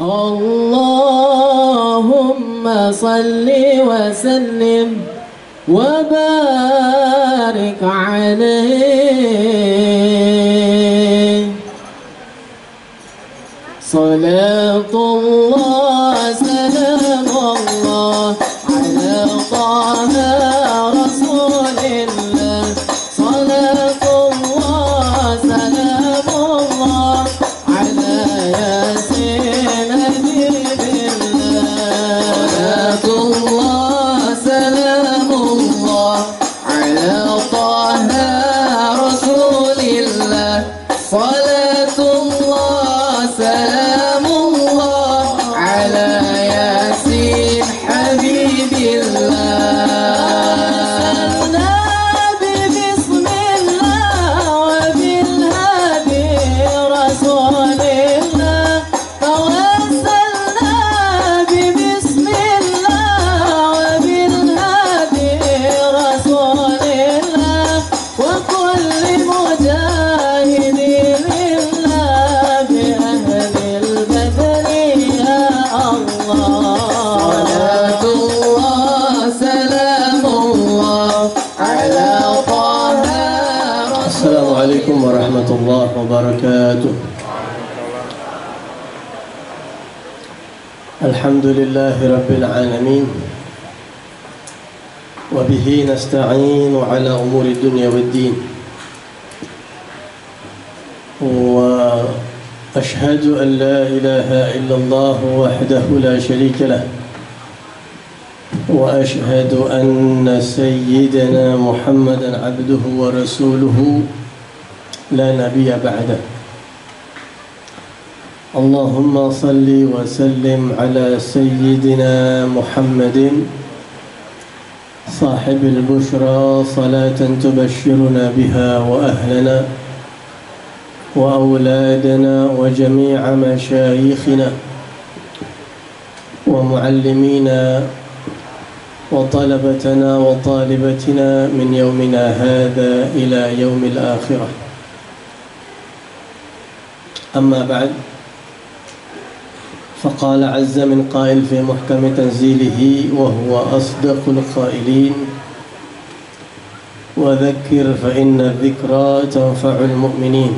اللهم صل وسلم وبارك عليه صلاة الله سلام الله على طه رسول الله صلاة الله سلام الله على ياسين حبيب الله صلاة الله سلام الله على طه رسول الله صلاة الله سلام الله على ياسين حبيب Assalamualaikum warahmatullahi wabarakatuh. Alhamdulillahi rabbil alamin. Wa bihi nasta'inu ala umuri dunya waddin. Wa ashhadu an la ilaha illallah wahdahu la sharika lah. وأشهد أن سيدنا محمدا عبده ورسوله لا نبي بعده اللهم صل وسلم على سيدنا محمد صاحب البشرى صلاة تبشرنا بها وأهلنا وأولادنا وجميع مشايخنا ومعلمينا وطلبتنا وطالبتنا من يومنا هذا إلى يوم الآخرة. أما بعد، فقال عز من قائل في محكم تنزيله وهو أصدق القائلين: وذكر فإن الذكرى تنفع المؤمنين.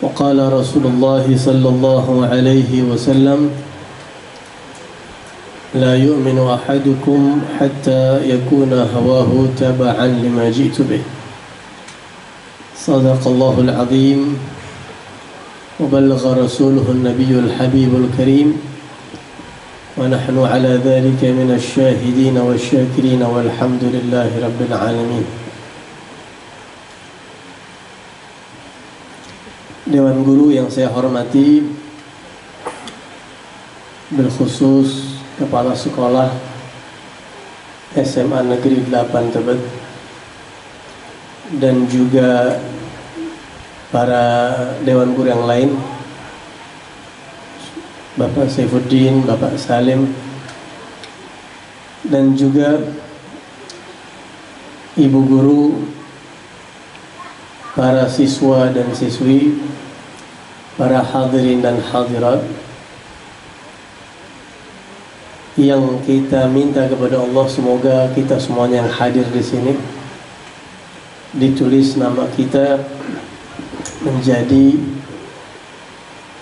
وقال رسول الله صلى الله عليه وسلم: لا يؤمن أحدكم حتى يكون هواه تبعا لما جئت به. صدق الله العظيم وبلغ رسوله النبي الحبيب الكريم ونحن على ذلك من الشاهدين والشاكرين والحمد لله رب العالمين. Dewan Guru yang saya hormati, berkhusus Kepala Sekolah SMA Negeri 8 Tebet dan juga para Dewan Guru yang lain, Bapak Saifuddin, Bapak Salim, dan juga Ibu Guru, para siswa dan siswi, para hadirin dan hadirat, yang kita minta kepada Allah semoga kita semuanya yang hadir di sini ditulis nama kita menjadi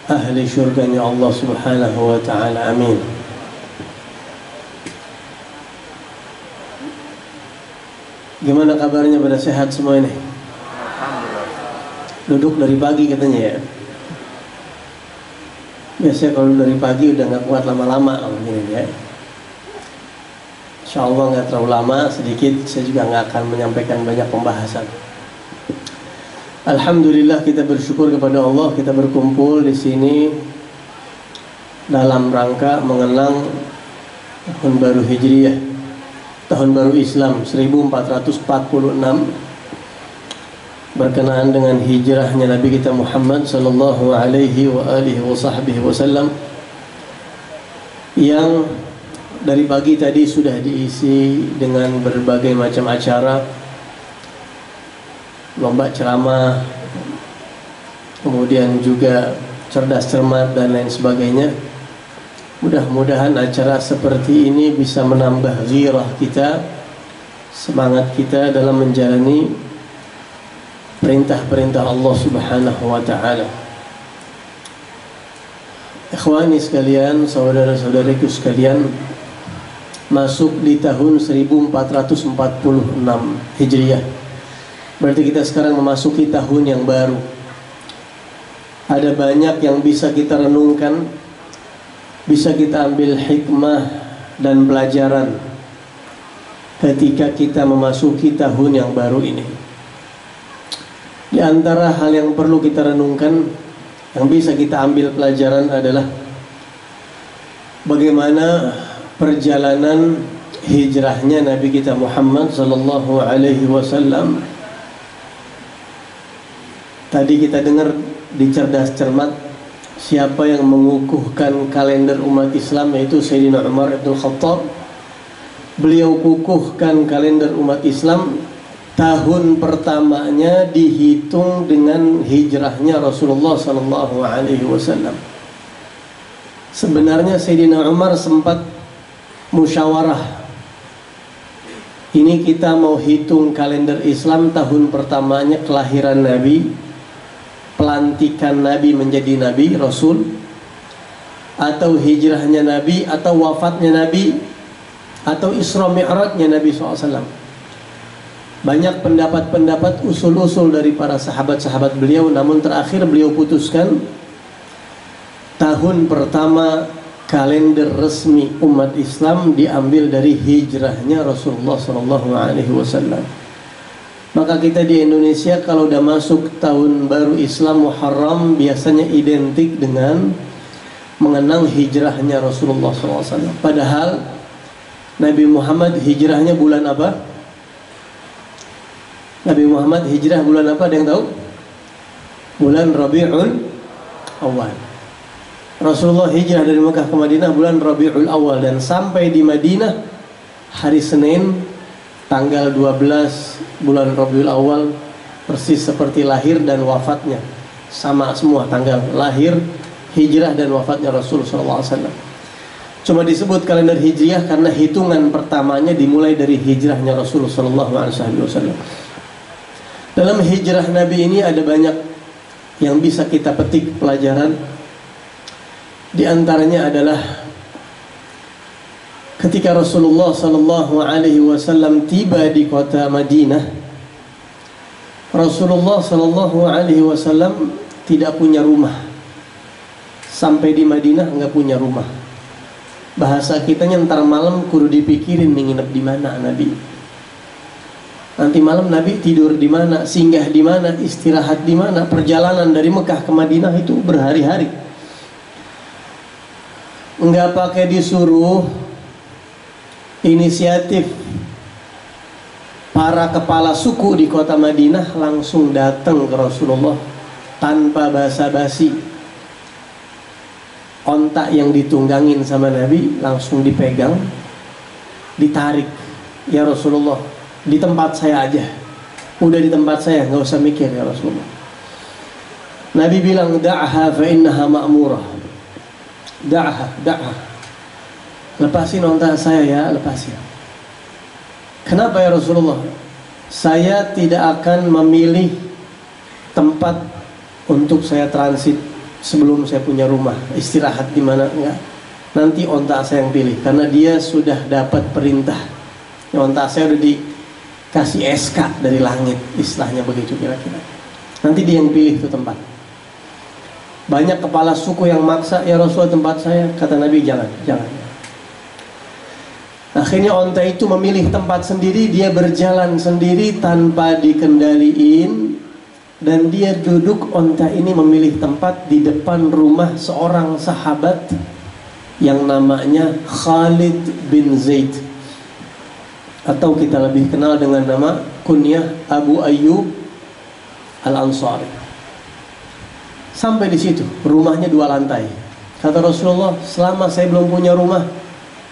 ahli syurganya Allah Subhanahu wa ta'ala. Amin. Gimana kabarnya, pada sehat semua ini? Duduk dari pagi katanya ya. Biasanya kalau dari pagi udah nggak kuat lama-lama begini ya. Insya Allah nggak terlalu lama, sedikit saya juga nggak akan menyampaikan banyak pembahasan. Alhamdulillah, kita bersyukur kepada Allah, kita berkumpul di sini dalam rangka mengenang tahun baru Hijriyah, tahun baru Islam 1446. Berkenaan dengan hijrahnya Nabi kita Muhammad sallallahu alaihi wa alihi wasallam, yang dari pagi tadi sudah diisi dengan berbagai macam acara, lomba ceramah, kemudian juga cerdas cermat dan lain sebagainya. Mudah-mudahan acara seperti ini bisa menambah ghirah kita, semangat kita dalam menjalani perintah-perintah Allah Subhanahu wa taala. Ikhwani sekalian, saudara-saudariku sekalian, masuk di tahun 1446 Hijriah. Berarti kita sekarang memasuki tahun yang baru. Ada banyak yang bisa kita renungkan, bisa kita ambil hikmah dan pelajaran ketika kita memasuki tahun yang baru ini. Di antara hal yang perlu kita renungkan, yang bisa kita ambil pelajaran adalah bagaimana perjalanan hijrahnya Nabi kita Muhammad sallallahu alaihi wasallam. Tadi kita dengar di cerdas cermat siapa yang mengukuhkan kalender umat Islam, yaitu Sayyidina Umar bin Khattab. Beliau kukuhkan kalender umat Islam. Tahun pertamanya dihitung dengan hijrahnya Rasulullah sallallahu alaihi wasallam. Sebenarnya Sayyidina Umar sempat musyawarah. Ini kita mau hitung kalender Islam tahun pertamanya kelahiran Nabi, pelantikan Nabi menjadi Nabi Rasul, atau hijrahnya Nabi, atau wafatnya Nabi, atau Isra Mi'rajnya Nabi SAW. Banyak pendapat-pendapat, usul-usul dari para sahabat-sahabat beliau, namun terakhir beliau putuskan tahun pertama kalender resmi umat Islam diambil dari hijrahnya Rasulullah SAW. Maka kita di Indonesia kalau udah masuk tahun baru Islam Muharram biasanya identik dengan mengenang hijrahnya Rasulullah SAW. Padahal Nabi Muhammad hijrahnya bulan apa? Nabi Muhammad hijrah bulan apa, ada yang tahu? Bulan Rabiul Awal. Rasulullah hijrah dari Mekah ke Madinah bulan Rabiul Awal, dan sampai di Madinah hari Senin tanggal 12 bulan Rabiul Awal, persis seperti lahir dan wafatnya. Sama semua tanggal lahir, hijrah dan wafatnya Rasulullah SAW. Cuma disebut kalender hijriah karena hitungan pertamanya dimulai dari hijrahnya Rasulullah SAW. Dalam hijrah Nabi ini ada banyak yang bisa kita petik pelajaran. Di antaranya adalah ketika Rasulullah SAW tiba di kota Madinah, Rasulullah SAW tidak punya rumah. Sampai di Madinah nggak punya rumah. Bahasa kitanya ntar malam kudu dipikirin nginep di mana Nabi. Nanti malam Nabi tidur di mana, singgah di mana, istirahat di mana. Perjalanan dari Mekah ke Madinah itu berhari-hari. Enggak pakai disuruh, inisiatif para kepala suku di kota Madinah langsung datang ke Rasulullah tanpa basa-basi. Ontak yang ditunggangin sama Nabi langsung dipegang, ditarik. Ya Rasulullah, di tempat saya aja. Udah di tempat saya, nggak usah mikir ya Rasulullah. Nabi bilang, da'aha fa innaha ma'murah. Da'aha. Lepasin onta saya ya, lepasin. Kenapa ya Rasulullah? Saya tidak akan memilih tempat untuk saya transit sebelum saya punya rumah. Istirahat di mana enggak. Nanti onta saya yang pilih, karena dia sudah dapat perintah. Ya, onta saya udah dikasih SK dari langit, istilahnya begitu kira-kira. Nanti dia yang pilih itu tempat. Banyak kepala suku yang maksa, ya Rasulullah tempat saya. Kata Nabi, jangan. Akhirnya onta itu memilih tempat sendiri, dia berjalan sendiri tanpa dikendaliin, dan dia duduk, onta ini memilih tempat di depan rumah seorang sahabat yang namanya Khalid bin Zaid, atau kita lebih kenal dengan nama kunyah Abu Ayyub Al-Ansari. Sampai di situ, rumahnya 2 lantai. Kata Rasulullah, selama saya belum punya rumah,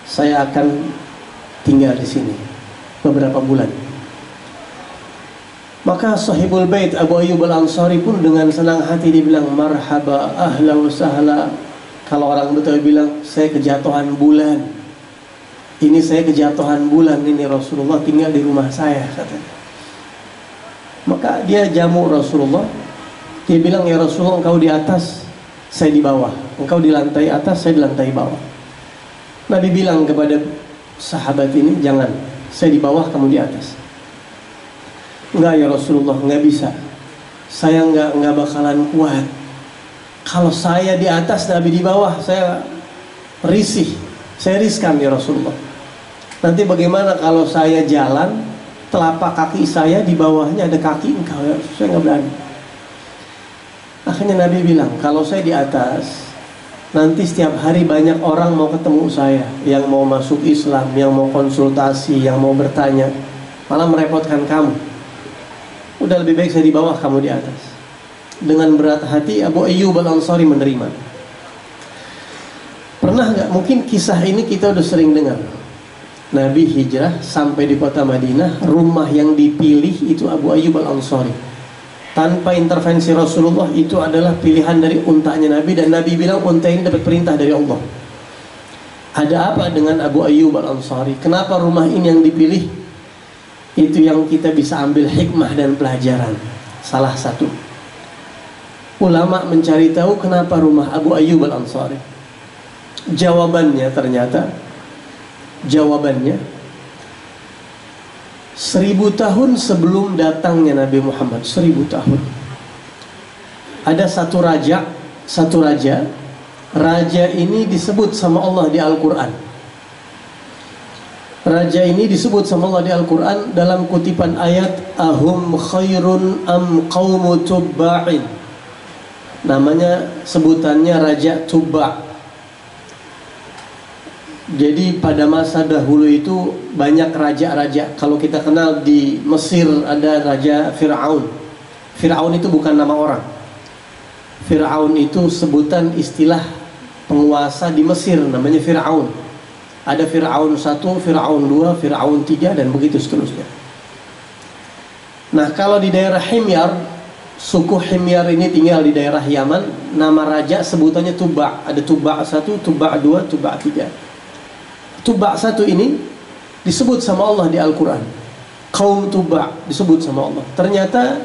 saya akan tinggal di sini beberapa bulan. Maka sahibul bait Abu Ayyub al-Ansari pun dengan senang hati dibilang marhaba ahla wa sahla. Kalau orang Betawi bilang saya kejatuhan bulan. Ini saya kejatuhan bulan ini, Rasulullah tinggal di rumah saya, katanya. Maka dia jamu Rasulullah. Dia bilang, ya Rasulullah, engkau di atas, saya di bawah. Engkau di lantai atas, saya di lantai bawah. Nabi bilang kepada sahabat ini, jangan, saya di bawah, kamu di atas. Enggak ya Rasulullah, enggak bisa. Saya enggak bakalan kuat. Kalau saya di atas, Nabi di bawah, saya risih. Saya riskan ya Rasulullah. Nanti bagaimana kalau saya jalan, telapak kaki saya di bawahnya ada kaki engkau ya, saya enggak berani. Akhirnya Nabi bilang, kalau saya di atas, nanti setiap hari banyak orang mau ketemu saya, yang mau masuk Islam, yang mau konsultasi, yang mau bertanya, malah merepotkan kamu. Udah lebih baik saya di bawah, kamu di atas. Dengan berat hati Abu Ayyub al-Ansari menerima. Pernah nggak? Mungkin kisah ini kita udah sering dengar. Nabi hijrah sampai di kota Madinah, rumah yang dipilih itu Abu Ayyub al-Ansari. Tanpa intervensi Rasulullah, itu adalah pilihan dari untanya Nabi, dan Nabi bilang unta ini dapat perintah dari Allah. Ada apa dengan Abu Ayyub al-Ansari? Kenapa rumah ini yang dipilih? Itu yang kita bisa ambil hikmah dan pelajaran. Salah satu, ulama mencari tahu kenapa rumah Abu Ayyub al-Ansari. Jawabannya 1000 tahun sebelum datangnya Nabi Muhammad, 1000 tahun, ada satu raja. Raja ini disebut sama Allah di Al-Quran. Raja ini disebut sama Allah di Al-Quran dalam kutipan ayat ahum khairun am qaumu tubba'in. Namanya, sebutannya Raja Tubba'. Jadi pada masa dahulu itu banyak raja-raja. Kalau kita kenal di Mesir ada Raja Fir'aun. Fir'aun itu bukan nama orang. Fir'aun itu sebutan istilah penguasa di Mesir, namanya Fir'aun. Ada Fir'aun 1, Fir'aun 2, Fir'aun 3, dan begitu seterusnya. Nah, kalau di daerah Himyar, suku Himyar ini tinggal di daerah Yaman. Nama raja sebutannya Tubba'. Ada Tubba' 1, Tubba' 2, Tubba' 3. Tubba' 1 ini disebut sama Allah di Al-Quran. Kaum Tubba' disebut sama Allah. Ternyata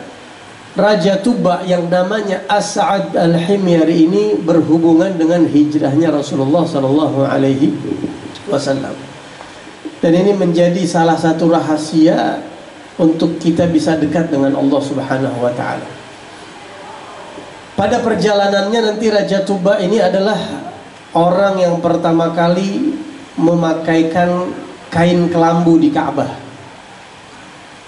Raja Tubba' yang namanya As'ad al-Himyari ini berhubungan dengan hijrahnya Rasulullah SAW. Dan ini menjadi salah satu rahasia untuk kita bisa dekat dengan Allah Subhanahu wa Ta'ala. Pada perjalanannya nanti Raja Tubba' ini adalah orang yang pertama kali memakaikan kain kelambu di Ka'bah.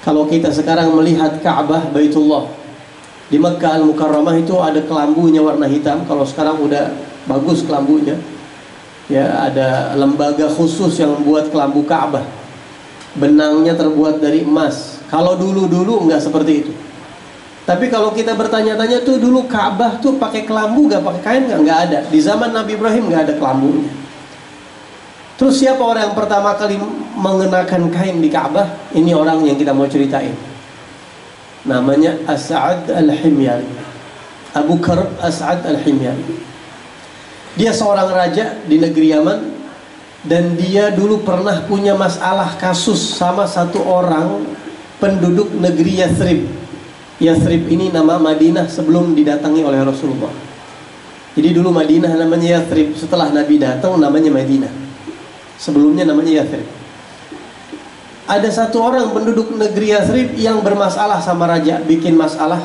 Kalau kita sekarang melihat Ka'bah Baitullah di Makkah Al-Mukarramah, itu ada kelambunya warna hitam. Kalau sekarang udah bagus kelambunya. Ya, ada lembaga khusus yang membuat kelambu Ka'bah. Benangnya terbuat dari emas. Kalau dulu-dulu enggak seperti itu. Tapi kalau kita bertanya-tanya tuh, dulu Ka'bah tuh pakai kelambu enggak, pakai kain enggak ada. Di zaman Nabi Ibrahim enggak ada kelambunya. Terus siapa orang yang pertama kali mengenakan kain di Ka'bah? Ini orang yang kita mau ceritain. Namanya As'ad al-Himyari. Abu Karb As'ad al-Himyari. Dia seorang raja di negeri Yaman, dan dia dulu pernah punya masalah kasus sama satu orang penduduk negeri Yathrib. Yathrib ini nama Madinah sebelum didatangi oleh Rasulullah. Jadi dulu Madinah namanya Yathrib, setelah Nabi datang namanya Madinah. Sebelumnya namanya Yathrib. Ada satu orang penduduk negeri Yathrib yang bermasalah sama raja, bikin masalah.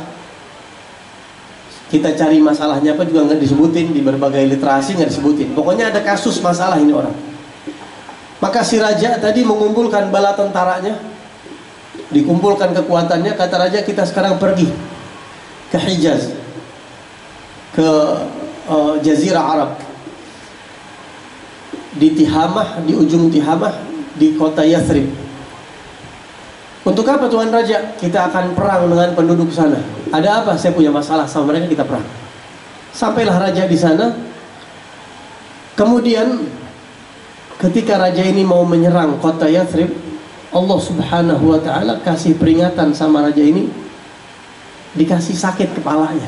Kita cari masalahnya apa juga nggak disebutin, di berbagai literasi nggak disebutin. Pokoknya ada kasus masalah ini orang. Maka si raja tadi mengumpulkan bala tentaranya, dikumpulkan kekuatannya. Kata raja, kita sekarang pergi ke Hijaz, ke Jazirah Arab, di Tihamah, di ujung Tihamah, di kota Yathrib. Untuk apa Tuan Raja? Kita akan perang dengan penduduk sana. Ada apa? Saya punya masalah sama mereka, kita perang. Sampailah raja di sana. Kemudian ketika raja ini mau menyerang kota Yathrib, Allah Subhanahu wa Ta'ala kasih peringatan sama raja ini, dikasih sakit kepalanya.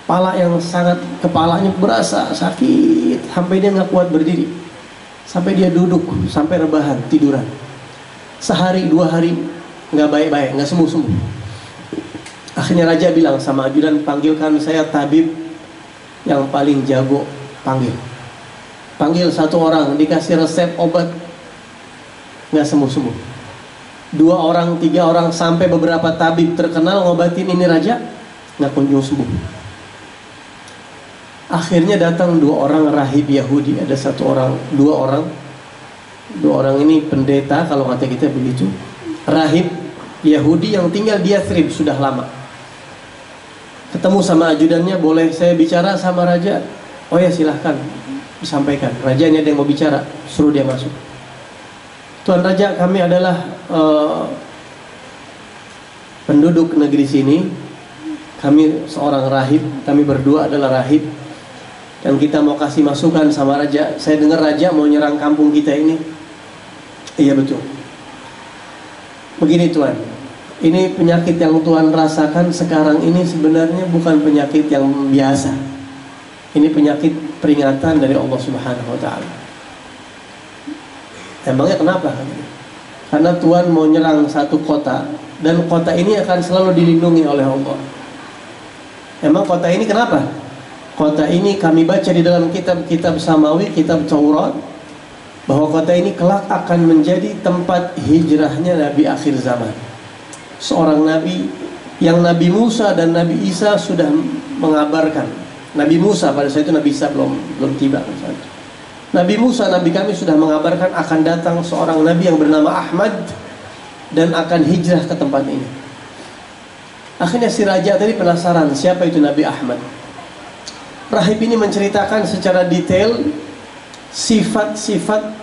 Kepala yang sangat, kepalanya berasa sakit sampai dia nggak kuat berdiri, sampai dia duduk, sampai rebahan, tiduran. Sehari 2 hari nggak baik-baik, nggak sembuh-sembuh. Akhirnya raja bilang sama ajudan, panggilkan saya tabib yang paling jago, panggil 1 orang, dikasih resep obat, nggak sembuh-sembuh. 2 orang, 3 orang, sampai beberapa tabib terkenal ngobatin ini raja, nggak kunjung sembuh. Akhirnya datang 2 orang rahib Yahudi, ada 1 orang, 2 orang. 2 orang ini pendeta kalau kata kita begitu, rahib Yahudi yang tinggal di Yathrib sudah lama. Ketemu sama ajudannya, boleh saya bicara sama raja? Oh ya silahkan, disampaikan. Raja ini ada yang mau bicara, suruh dia masuk. Tuan Raja, kami adalah penduduk negeri sini. Kami seorang rahib, kami berdua adalah rahib, dan kita mau kasih masukan sama raja. Saya dengar raja mau nyerang kampung kita ini. Iya betul. Begini Tuan, ini penyakit yang Tuan rasakan sekarang ini sebenarnya bukan penyakit yang biasa. Ini penyakit peringatan dari Allah Subhanahu wa Ta'ala. Emangnya kenapa? Karena Tuhan mau nyerang satu kota, dan kota ini akan selalu dilindungi oleh Allah. Emang kota ini kenapa? Kota ini kami baca di dalam kitab-kitab Samawi, kitab Taurat, bahwa kota ini kelak akan menjadi tempat hijrahnya Nabi akhir zaman. Seorang Nabi yang Nabi Musa dan Nabi Isa sudah mengabarkan. Nabi Musa pada saat itu, Nabi Isa belum tiba. Nabi Musa, Nabi kami sudah mengabarkan akan datang seorang Nabi yang bernama Ahmad dan akan hijrah ke tempat ini. Akhirnya si raja tadi penasaran, siapa itu Nabi Ahmad? Rahib ini menceritakan secara detail sifat-sifat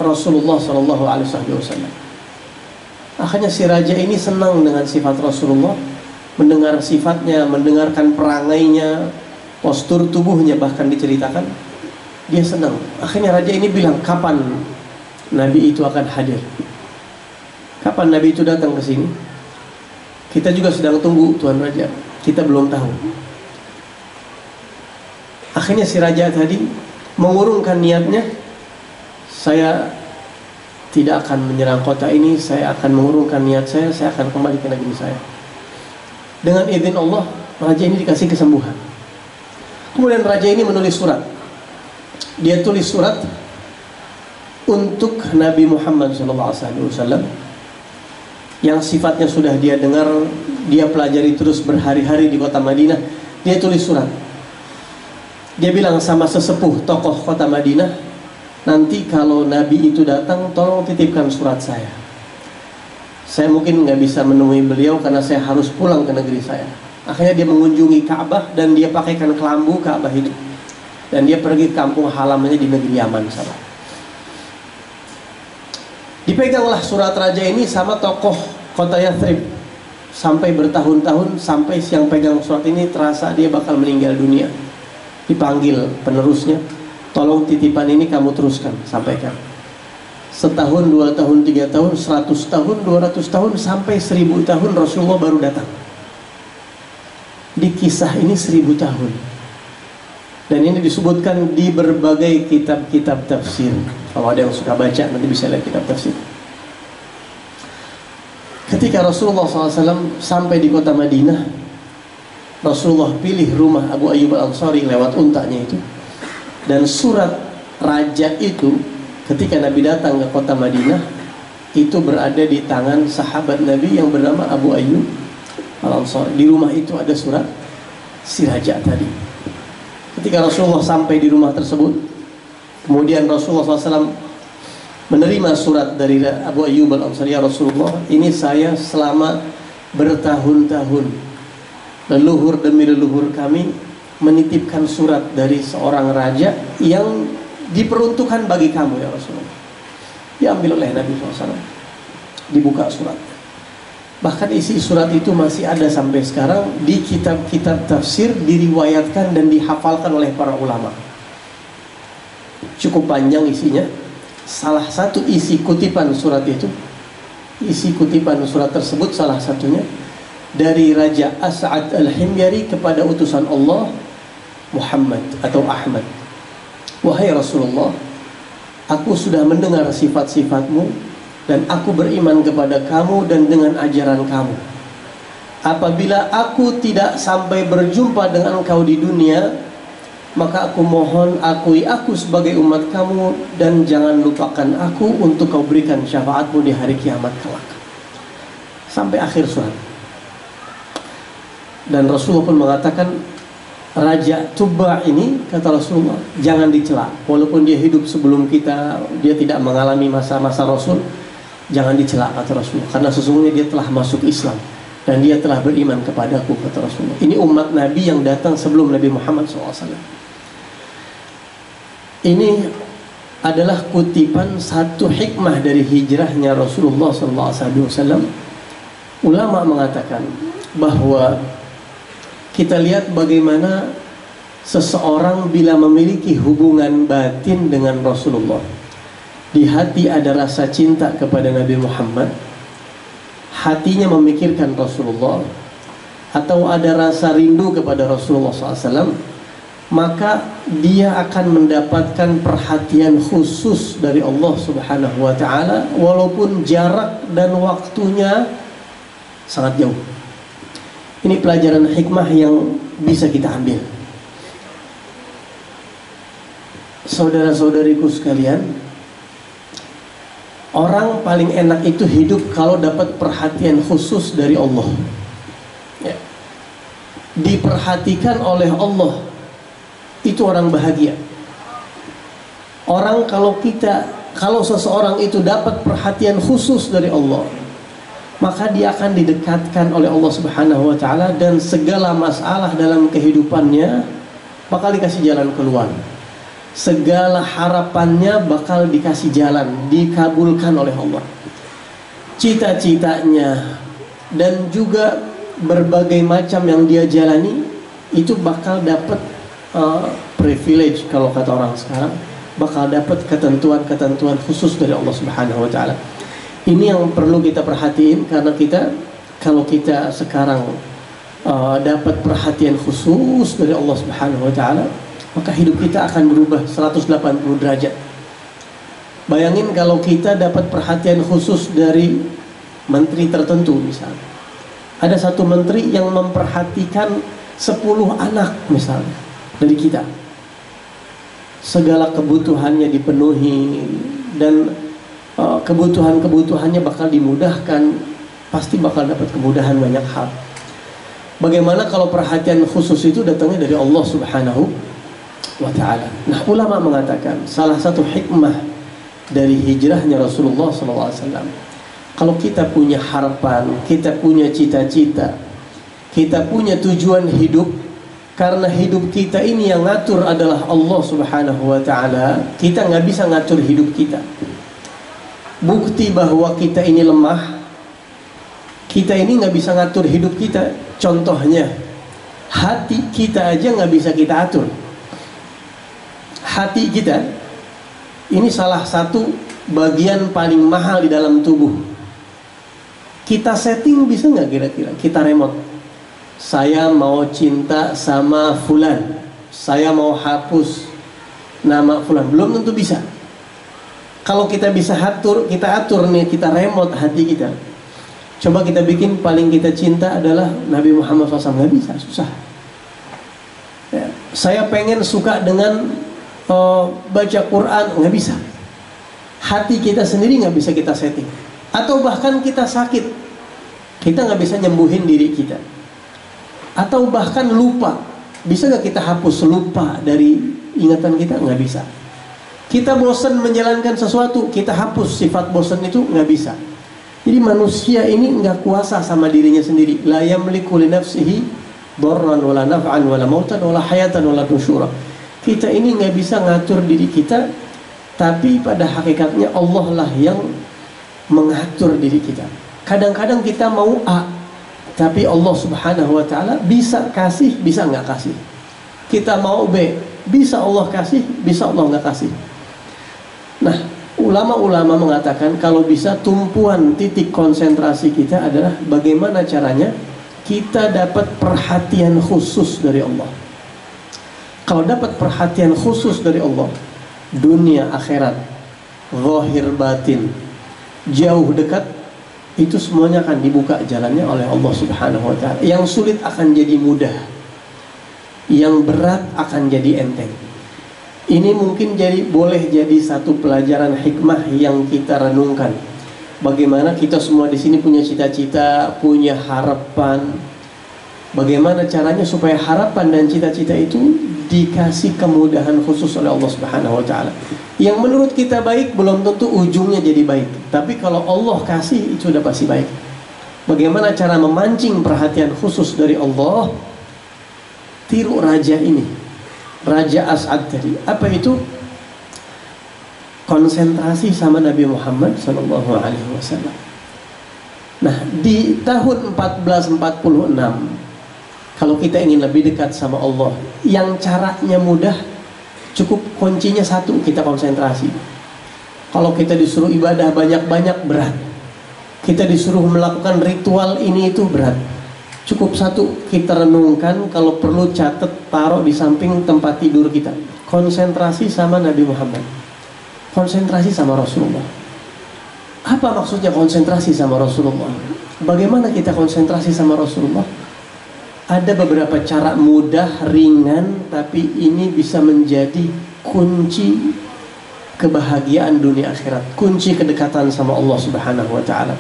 Rasulullah SAW. Akhirnya si raja ini senang dengan sifat Rasulullah, mendengar sifatnya, mendengarkan perangainya, postur tubuhnya bahkan diceritakan. Dia senang. Akhirnya raja ini bilang, kapan Nabi itu akan hadir? Kapan Nabi itu datang ke sini? Kita juga sedang tunggu Tuan Raja. Kita belum tahu. Akhirnya si raja tadi mengurungkan niatnya. Saya tidak akan menyerang kota ini. Saya akan mengurungkan niat saya. Saya akan kembali ke negeri saya. Dengan izin Allah, raja ini dikasih kesembuhan. Kemudian raja ini menulis surat. Dia tulis surat untuk Nabi Muhammad SAW yang sifatnya sudah dia dengar, dia pelajari terus berhari-hari di kota Madinah. Dia tulis surat. Dia bilang sama sesepuh tokoh kota Madinah, nanti kalau Nabi itu datang, tolong titipkan surat saya. Saya mungkin nggak bisa menemui beliau karena saya harus pulang ke negeri saya. Akhirnya dia mengunjungi Ka'bah dan dia pakaikan kelambu Ka'bah itu. Dan dia pergi ke kampung halamannya di negeri Yaman sana. Dipeganglah surat raja ini sama tokoh kota Yathrib sampai bertahun-tahun, sampai yang pegang surat ini terasa dia bakal meninggal dunia. Dipanggil penerusnya, tolong titipan ini kamu teruskan, sampaikan. Setahun, 2 tahun, 3 tahun, 100 tahun, 200 tahun, sampai 1000 tahun Rasulullah baru datang. Di kisah ini 1000 tahun. Dan ini disebutkan di berbagai kitab-kitab tafsir. Kalau ada yang suka baca, nanti bisa lihat kitab tafsir. Ketika Rasulullah SAW sampai di kota Madinah, Rasulullah pilih rumah Abu Ayyub Al-Ansari lewat untanya itu. Dan surat raja itu, ketika Nabi datang ke kota Madinah, itu berada di tangan sahabat Nabi yang bernama Abu Ayyub Al-Ansari. Di rumah itu ada surat si raja tadi. Ketika Rasulullah sampai di rumah tersebut, kemudian Rasulullah SAW menerima surat dari Abu Ayyub Al-Ansari. Ya Rasulullah, ini saya selama bertahun-tahun, leluhur demi leluhur kami menitipkan surat dari seorang raja yang diperuntukkan bagi kamu ya Rasulullah. Diambil oleh Nabi SAW. Dibuka surat. Bahkan isi surat itu masih ada sampai sekarang di kitab-kitab tafsir, diriwayatkan dan dihafalkan oleh para ulama. Cukup panjang isinya. Salah satu isi kutipan surat itu, isi kutipan surat tersebut salah satunya, dari Raja As'ad Al-Himyari kepada utusan Allah Muhammad atau Ahmad. Wahai Rasulullah, aku sudah mendengar sifat-sifatmu dan aku beriman kepada kamu dan dengan ajaran kamu. Apabila aku tidak sampai berjumpa dengan engkau di dunia, maka aku mohon akui aku sebagai umat kamu dan jangan lupakan aku untuk kau berikan syafaatmu di hari kiamat kelak. Sampai akhir surat. Dan Rasulullah pun mengatakan, Raja Tubba ini, kata Rasulullah, jangan dicela. Walaupun dia hidup sebelum kita, dia tidak mengalami masa-masa Rasul, jangan dicela, kata Rasulullah, karena sesungguhnya dia telah masuk Islam dan dia telah beriman kepadaku, kata Rasulullah. Ini umat Nabi yang datang sebelum Nabi Muhammad SAW. Ini adalah kutipan satu hikmah dari hijrahnya Rasulullah SAW. Ulama mengatakan bahwa kita lihat bagaimana seseorang bila memiliki hubungan batin dengan Rasulullah, di hati ada rasa cinta kepada Nabi Muhammad, hatinya memikirkan Rasulullah, atau ada rasa rindu kepada Rasulullah SAW, maka dia akan mendapatkan perhatian khusus dari Allah Subhanahu wa Ta'ala, walaupun jarak dan waktunya sangat jauh. Ini pelajaran hikmah yang bisa kita ambil. Saudara-saudariku sekalian, orang paling enak itu hidup kalau dapat perhatian khusus dari Allah, ya. Diperhatikan oleh Allah, itu orang bahagia. Orang kalau seseorang itu dapat perhatian khusus dari Allah, maka dia akan didekatkan oleh Allah Subhanahu wa Ta'ala, dan segala masalah dalam kehidupannya bakal dikasih jalan keluar. Segala harapannya bakal dikasih jalan, dikabulkan oleh Allah. Cita-citanya dan juga berbagai macam yang dia jalani itu bakal dapat privilege, kalau kata orang sekarang, bakal dapat ketentuan-ketentuan khusus dari Allah Subhanahu wa Ta'ala. Ini yang perlu kita perhatiin, karena kalau kita sekarang dapat perhatian khusus dari Allah Subhanahu wa Ta'ala, maka hidup kita akan berubah 180 derajat. Bayangin kalau kita dapat perhatian khusus dari menteri tertentu misalnya. Ada satu menteri yang memperhatikan 10 anak misalnya dari kita. Segala kebutuhannya dipenuhi dan kebutuhannya bakal dimudahkan, pasti bakal dapat kemudahan banyak hal. Bagaimana kalau perhatian khusus itu datangnya dari Allah Subhanahu wa Ta'ala? Nah, ulama mengatakan salah satu hikmah dari hijrahnya Rasulullah SAW, kalau kita punya harapan, kita punya cita-cita, kita punya tujuan hidup, karena hidup kita ini yang ngatur adalah Allah Subhanahu wa Ta'ala, kita nggak bisa ngatur hidup kita. Bukti bahwa kita ini lemah, kita ini nggak bisa ngatur hidup kita. Contohnya, hati kita aja nggak bisa kita atur. Hati kita ini salah satu bagian paling mahal di dalam tubuh. Kita setting bisa nggak kira-kira? Kita remote. Saya mau cinta sama fulan, saya mau hapus nama fulan, belum tentu bisa. Kalau kita bisa atur nih, kita remote hati kita. Coba kita bikin paling kita cinta adalah Nabi Muhammad SAW, nggak bisa, susah. Ya, saya pengen suka dengan baca Quran, nggak bisa. Hati kita sendiri nggak bisa kita setting. Atau bahkan kita sakit, kita nggak bisa nyembuhin diri kita. Atau bahkan lupa, bisa nggak kita hapus lupa dari ingatan kita? Nggak bisa. Kita bosan menjalankan sesuatu, kita hapus sifat bosan itu, nggak bisa. Jadi manusia ini nggak kuasa sama dirinya sendiri. La yamliku li nafsihi darran wala naf'an wala mautan wala hayatan wala nusyura. Kita ini nggak bisa ngatur diri kita, tapi pada hakikatnya Allah lah yang mengatur diri kita. Kadang-kadang kita mau A, tapi Allah Subhanahu wa Ta'ala bisa kasih, bisa nggak kasih. Kita mau B, bisa Allah kasih, bisa Allah nggak kasih. Nah, ulama-ulama mengatakan kalau bisa tumpuan titik konsentrasi kita adalah bagaimana caranya kita dapat perhatian khusus dari Allah. Kalau dapat perhatian khusus dari Allah, dunia akhirat, zahir batin, jauh dekat, itu semuanya akan dibuka jalannya oleh Allah Subhanahu wa ta'ala. Yang sulit akan jadi mudah, yang berat akan jadi enteng. Ini mungkin boleh jadi satu pelajaran hikmah yang kita renungkan. Bagaimana kita semua di sini punya cita-cita, punya harapan. Bagaimana caranya supaya harapan dan cita-cita itu dikasih kemudahan khusus oleh Allah Subhanahu wa ta'ala. Yang menurut kita baik belum tentu ujungnya jadi baik, tapi kalau Allah kasih itu udah pasti baik. Bagaimana cara memancing perhatian khusus dari Allah? Tiru raja ini, Raja As'ad tadi. Apa itu? Konsentrasi sama Nabi Muhammad SAW. Nah, di tahun 1446, kalau kita ingin lebih dekat sama Allah, yang caranya mudah, cukup kuncinya satu, kita konsentrasi. Kalau kita disuruh ibadah banyak-banyak, berat. Kita disuruh melakukan ritual ini itu, berat. Cukup satu, kita renungkan, kalau perlu catat, taruh di samping tempat tidur kita. Konsentrasi sama Nabi Muhammad, konsentrasi sama Rasulullah. Apa maksudnya konsentrasi sama Rasulullah? Bagaimana kita konsentrasi sama Rasulullah? Ada beberapa cara mudah, ringan, tapi ini bisa menjadi kunci kebahagiaan dunia akhirat, kunci kedekatan sama Allah Subhanahu wa ta'ala.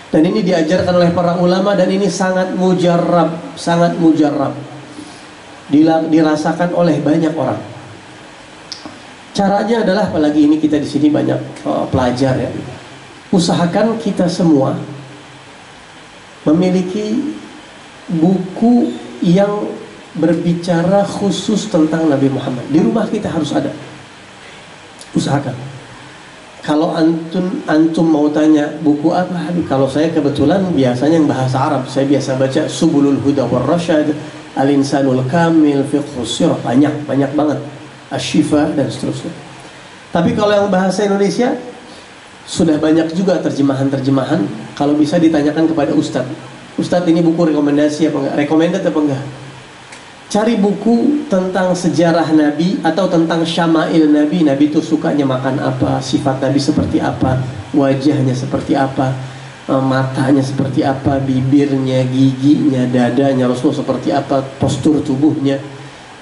Dan ini diajarkan oleh para ulama, dan ini sangat mujarrab, dirasakan oleh banyak orang. Caranya adalah, apalagi ini kita di sini banyak pelajar ya, usahakan kita semua memiliki buku yang berbicara khusus tentang Nabi Muhammad. Di rumah kita harus ada. Usahakan. Kalau antum mau tanya buku apa, kalau saya kebetulan biasanya yang bahasa Arab, saya biasa baca Subulul Huda war Rasyad, Al-Insanul Kamil, Fiqhus Sirah, banyak banget, Asy-Syifa dan seterusnya. Tapi kalau yang bahasa Indonesia sudah banyak juga terjemahan. Kalau bisa ditanyakan kepada Ustadz, Ustadz ini buku rekomendasi apa enggak? Recommended apa enggak? Cari buku tentang sejarah Nabi atau tentang syama'il Nabi. Nabi itu sukanya makan apa, sifat Nabi seperti apa, wajahnya seperti apa, matanya seperti apa, bibirnya, giginya, dadanya Rasulullah seperti apa, postur tubuhnya,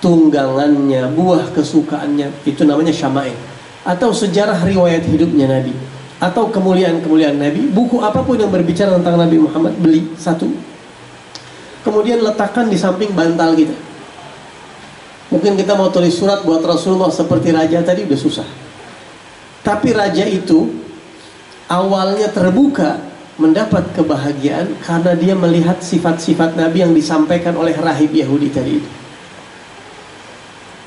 tunggangannya, buah kesukaannya. Itu namanya syama'il. Atau sejarah riwayat hidupnya Nabi, atau kemuliaan-kemuliaan Nabi. Buku apapun yang berbicara tentang Nabi Muhammad, beli satu, kemudian letakkan di samping bantal kita. Mungkin kita mau tulis surat buat Rasulullah seperti raja tadi, udah susah. Tapi raja itu awalnya terbuka mendapat kebahagiaan karena dia melihat sifat-sifat Nabi yang disampaikan oleh rahib Yahudi tadi itu.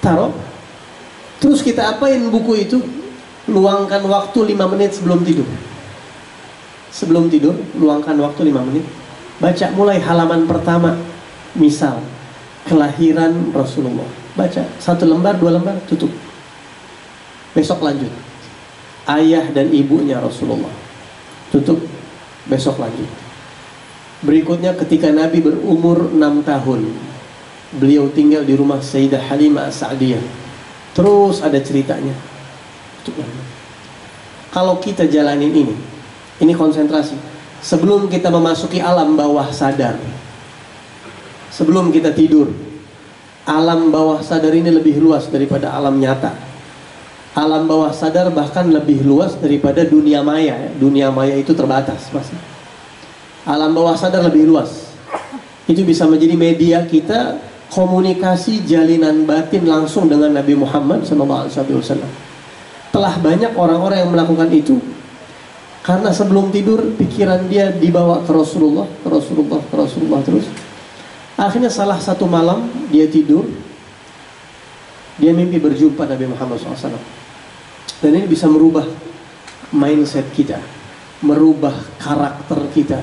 Taruh. Terus kita apain buku itu? Luangkan waktu 5 menit sebelum tidur. Sebelum tidur, luangkan waktu 5 menit. Baca mulai halaman pertama. Misal, kelahiran Rasulullah. Baca 1 lembar, 2 lembar, tutup. Besok lanjut. Ayah dan ibunya Rasulullah. Tutup. Besok lanjut. Berikutnya ketika Nabi berumur 6 tahun. Beliau tinggal di rumah Sayyidah Halimah As-Sa'diyah. Terus ada ceritanya. Kalau kita jalanin ini konsentrasi. Sebelum kita memasuki alam bawah sadar, sebelum kita tidur, alam bawah sadar ini lebih luas daripada alam nyata. Alam bawah sadar bahkan lebih luas daripada dunia maya. Dunia maya itu terbatas masih. Alam bawah sadar lebih luas. Itu bisa menjadi media kita komunikasi jalinan batin langsung dengan Nabi Muhammad SAW. Telah banyak orang-orang yang melakukan itu karena sebelum tidur pikiran dia dibawa ke Rasulullah terus. Akhirnya salah satu malam dia tidur, dia mimpi berjumpa Nabi Muhammad SAW. Dan ini bisa merubah mindset kita, merubah karakter kita,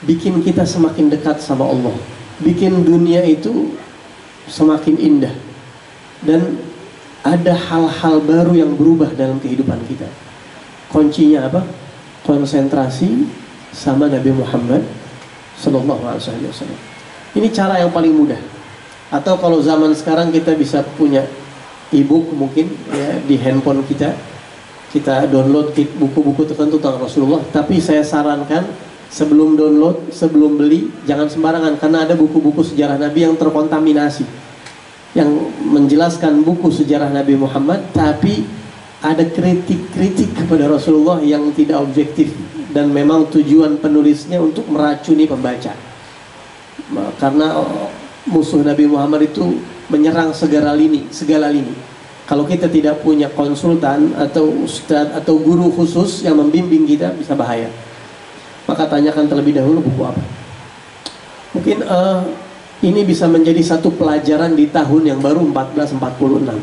bikin kita semakin dekat sama Allah, bikin dunia itu semakin indah. Dan ada hal-hal baru yang berubah dalam kehidupan kita. Kuncinya apa? Konsentrasi sama Nabi Muhammad Sallallahu alaihi wasallam. Ini cara yang paling mudah. Atau kalau zaman sekarang kita bisa punya e-book mungkin ya di handphone kita download buku-buku tertentu tentang Rasulullah. Tapi saya sarankan sebelum download, sebelum beli, jangan sembarangan, karena ada buku-buku sejarah Nabi yang terkontaminasi, yang menjelaskan buku sejarah Nabi Muhammad, tapi ada kritik-kritik kepada Rasulullah yang tidak objektif, dan memang tujuan penulisnya untuk meracuni pembaca. Karena musuh Nabi Muhammad itu menyerang segala lini. Kalau kita tidak punya konsultan atau ustadz atau guru khusus yang membimbing kita, bisa bahaya. Maka tanyakan terlebih dahulu buku apa. Mungkin ini bisa menjadi satu pelajaran di tahun yang baru 1446.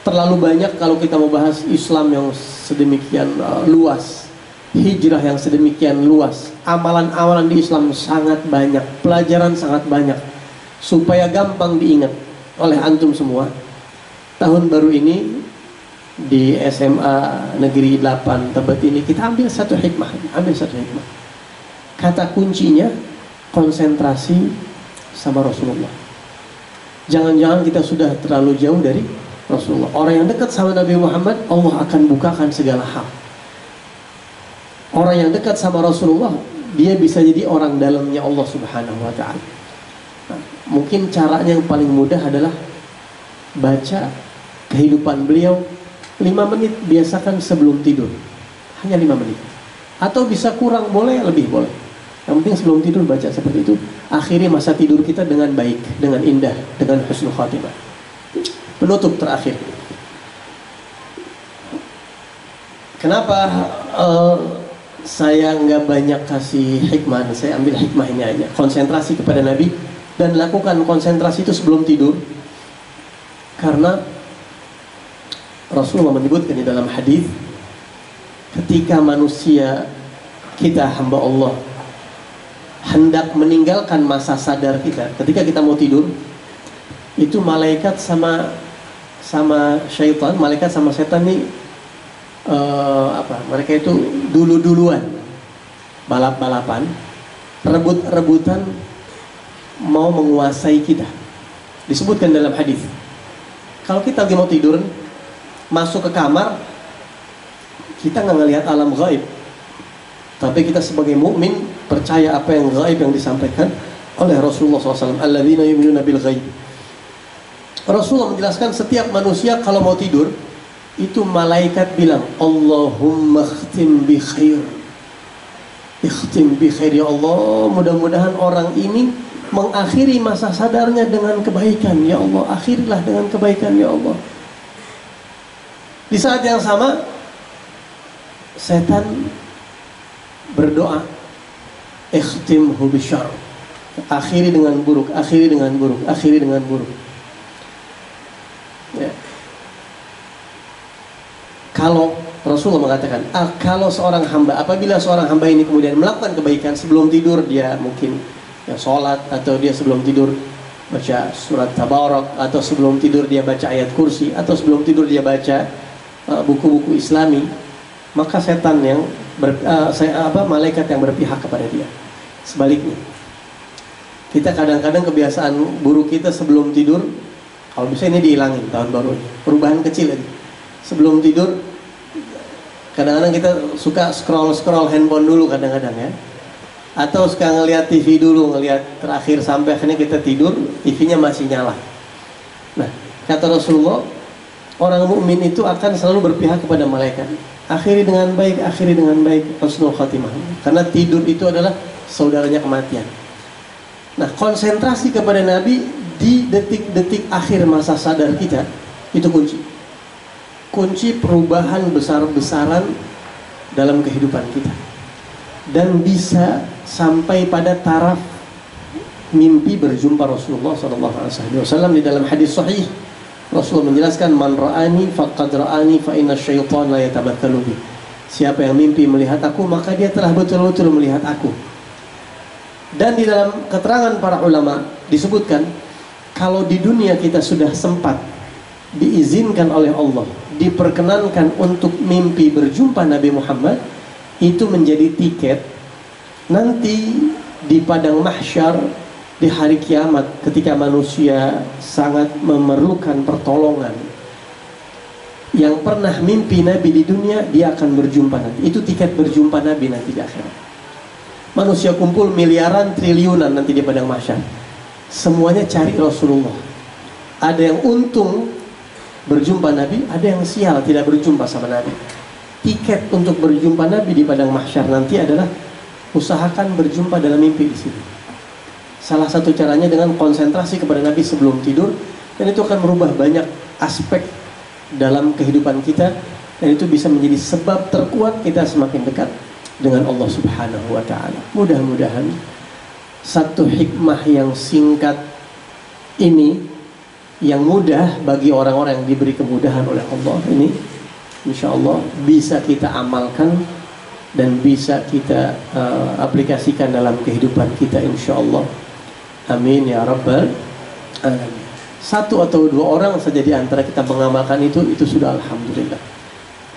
Terlalu banyak kalau kita mau bahas Islam yang sedemikian luas, hijrah yang sedemikian luas, amalan-amalan di Islam sangat banyak, pelajaran sangat banyak. Supaya gampang diingat oleh antum semua, tahun baru ini di SMA Negeri 8 Tebet ini kita ambil satu hikmah. Kata kuncinya konsentrasi sama Rasulullah. Jangan-jangan kita sudah terlalu jauh dari Rasulullah. Orang yang dekat sama Nabi Muhammad, Allah akan bukakan segala hal. Orang yang dekat sama Rasulullah, dia bisa jadi orang dalamnya Allah Subhanahu wa ta'ala. Nah, mungkin caranya yang paling mudah adalah baca kehidupan beliau 5 menit, biasakan sebelum tidur. Hanya 5 menit. Atau bisa kurang, boleh, lebih boleh. Yang penting sebelum tidur baca seperti itu. Akhiri masa tidur kita dengan baik, dengan indah, dengan husnul khatimah. Penutup terakhir. Kenapa saya nggak banyak kasih hikmah? Saya ambil hikmah ini aja. Konsentrasi kepada Nabi, dan lakukan konsentrasi itu sebelum tidur. Karena Rasulullah menyebutkan di dalam hadis, ketika manusia, kita hamba Allah, hendak meninggalkan masa sadar kita, ketika kita mau tidur, itu malaikat sama syaitan, malaikat sama setan nih mereka itu duluan balap-balapan, rebut-rebutan mau menguasai kita. Disebutkan dalam hadis, kalau kita lagi mau tidur, masuk ke kamar, kita nggak ngelihat alam gaib, tapi kita sebagai mukmin percaya apa yang gaib yang disampaikan oleh Rasulullah SAW. Alladzina yu'minuna bil ghaib. Rasulullah menjelaskan setiap manusia kalau mau tidur, itu malaikat bilang, Allahumma khtim bi khair. Ikhtim bi khair, ya Allah, mudah-mudahan orang ini mengakhiri masa sadarnya dengan kebaikan, ya Allah, akhirilah dengan kebaikan, ya Allah. Di saat yang sama, setan berdoa, ikhtimhu bisyarr, akhiri dengan buruk, akhiri dengan buruk, akhiri dengan buruk. Ya. Kalau Rasulullah mengatakan, kalau seorang hamba, apabila seorang hamba ini kemudian melakukan kebaikan sebelum tidur, dia mungkin ya sholat, atau dia sebelum tidur baca surat Tabarak, atau sebelum tidur dia baca ayat kursi, atau sebelum tidur dia baca buku-buku Islami, maka setan yang malaikat yang berpihak kepada dia. Sebaliknya, kita kadang-kadang kebiasaan buruk kita sebelum tidur, kalau bisa ini dihilangin tahun baru ini, perubahan kecil aja. Sebelum tidur, kadang-kadang kita suka scroll handphone dulu kadang-kadang ya, atau suka ngelihat TV dulu, ngelihat terakhir sampai akhirnya kita tidur, TV-nya masih nyala. Nah, kata Rasulullah, orang mukmin itu akan selalu berpihak kepada malaikat. Akhiri dengan baik, akhiri dengan baik, husnul khatimah. Karena tidur itu adalah saudaranya kematian. Nah, konsentrasi kepada Nabi di detik-detik akhir masa sadar kita, itu kunci perubahan besar-besaran dalam kehidupan kita, dan bisa sampai pada taraf mimpi berjumpa Rasulullah SAW. Di dalam hadis sahih, Rasulullah menjelaskan, man ra'ani faqad ra'ani fa inna syaitan la yatamathalu bi. Siapa yang mimpi melihat aku, maka dia telah betul-betul melihat aku. Dan di dalam keterangan para ulama disebutkan, kalau di dunia kita sudah sempat diizinkan oleh Allah, diperkenankan untuk mimpi berjumpa Nabi Muhammad, itu menjadi tiket nanti di padang mahsyar, di hari kiamat, ketika manusia sangat memerlukan pertolongan, yang pernah mimpi Nabi di dunia, dia akan berjumpa nanti. Itu tiket berjumpa Nabi nanti di akhirat. Manusia kumpul miliaran, triliunan nanti di padang mahsyar, semuanya cari Rasulullah. Ada yang untung berjumpa Nabi, ada yang sial tidak berjumpa sama Nabi. Tiket untuk berjumpa Nabi di padang mahsyar nanti adalah usahakan berjumpa dalam mimpi di sini. Salah satu caranya dengan konsentrasi kepada Nabi sebelum tidur, dan itu akan merubah banyak aspek dalam kehidupan kita, dan itu bisa menjadi sebab terkuat kita semakin dekat dengan Allah Subhanahu wa Ta'ala. Mudah-mudahan satu hikmah yang singkat ini, yang mudah bagi orang-orang yang diberi kemudahan oleh Allah ini, insya Allah bisa kita amalkan dan bisa kita aplikasikan dalam kehidupan kita, insya Allah. Amin ya rabbal alamin. Satu atau dua orang saja di antara kita mengamalkan itu sudah alhamdulillah.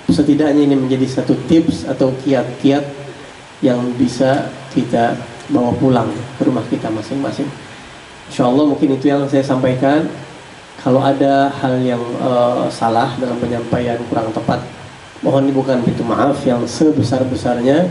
Setidaknya ini menjadi satu tips atau kiat-kiat yang bisa kita bawa pulang ke rumah kita masing-masing. Insya Allah mungkin itu yang saya sampaikan. Kalau ada hal yang salah dalam penyampaian, kurang tepat, mohon dibukakan pintu maaf yang sebesar-besarnya.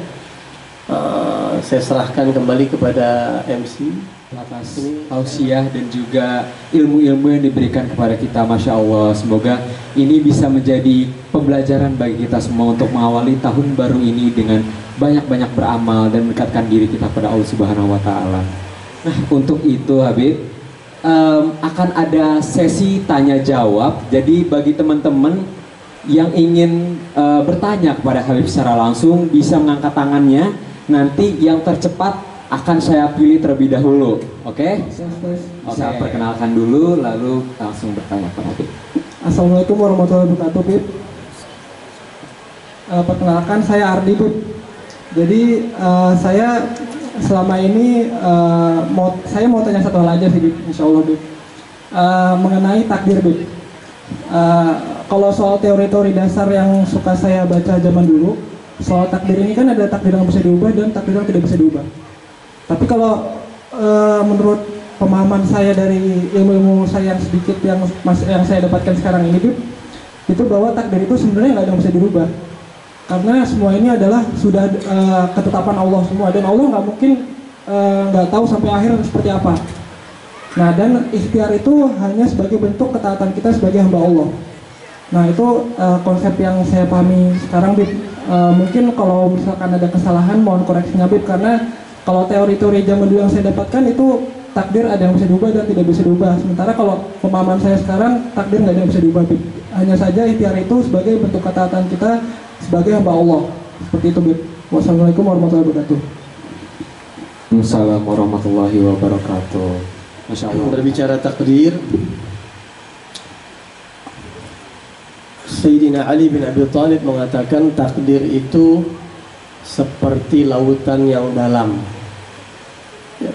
Saya serahkan kembali kepada MC atas tausiah dan juga ilmu-ilmu yang diberikan kepada kita. Masya Allah, semoga ini bisa menjadi pembelajaran bagi kita semua untuk mengawali tahun baru ini dengan banyak-banyak beramal dan mendekatkan diri kita pada Allah Subhanahu wa Ta'ala. Nah, untuk itu Habib, akan ada sesi tanya jawab. Jadi bagi teman-teman yang ingin bertanya kepada Habib secara langsung, bisa mengangkat tangannya. Nanti yang tercepat akan saya pilih terlebih dahulu. Oke? Bisa perkenalkan dulu, lalu langsung bertanya kepada Habib. Assalamualaikum warahmatullahi wabarakatuh, Bib. Perkenalkan, saya Ardi, Bib. Jadi saya selama ini saya mau tanya satu hal aja sih, Bib, insya Allah, Bib. Mengenai takdir, Bib. Kalau soal teori-teori dasar yang suka saya baca zaman dulu, soal takdir ini kan ada takdir yang bisa diubah dan takdir yang tidak bisa diubah. Tapi kalau menurut pemahaman saya dari ilmu-ilmu saya yang sedikit yang saya dapatkan sekarang ini, Bib, itu bahwa takdir itu sebenarnya nggak ada yang bisa dirubah. Karena semua ini adalah sudah ketetapan Allah semua, dan Allah nggak mungkin nggak tahu sampai akhir seperti apa. Nah, dan ikhtiar itu hanya sebagai bentuk ketaatan kita sebagai hamba Allah. Nah, itu konsep yang saya pahami sekarang, Bib. Mungkin kalau misalkan ada kesalahan mohon koreksinya, Bib, karena kalau teori-teori zaman dulu yang saya dapatkan itu takdir ada yang bisa diubah dan tidak bisa diubah. Sementara kalau pemahaman saya sekarang, takdir nggak ada yang bisa diubah, Bib. Hanya saja ikhtiar itu sebagai bentuk ketaatan kita sebagai hamba Allah. Seperti itu, Bib. Wassalamualaikum warahmatullahi wabarakatuh. Assalamualaikum warahmatullahi wabarakatuh. Masya Allah. Berbicara takdir, Sayyidina Ali bin Abi Thalib mengatakan takdir itu seperti lautan yang dalam, ya,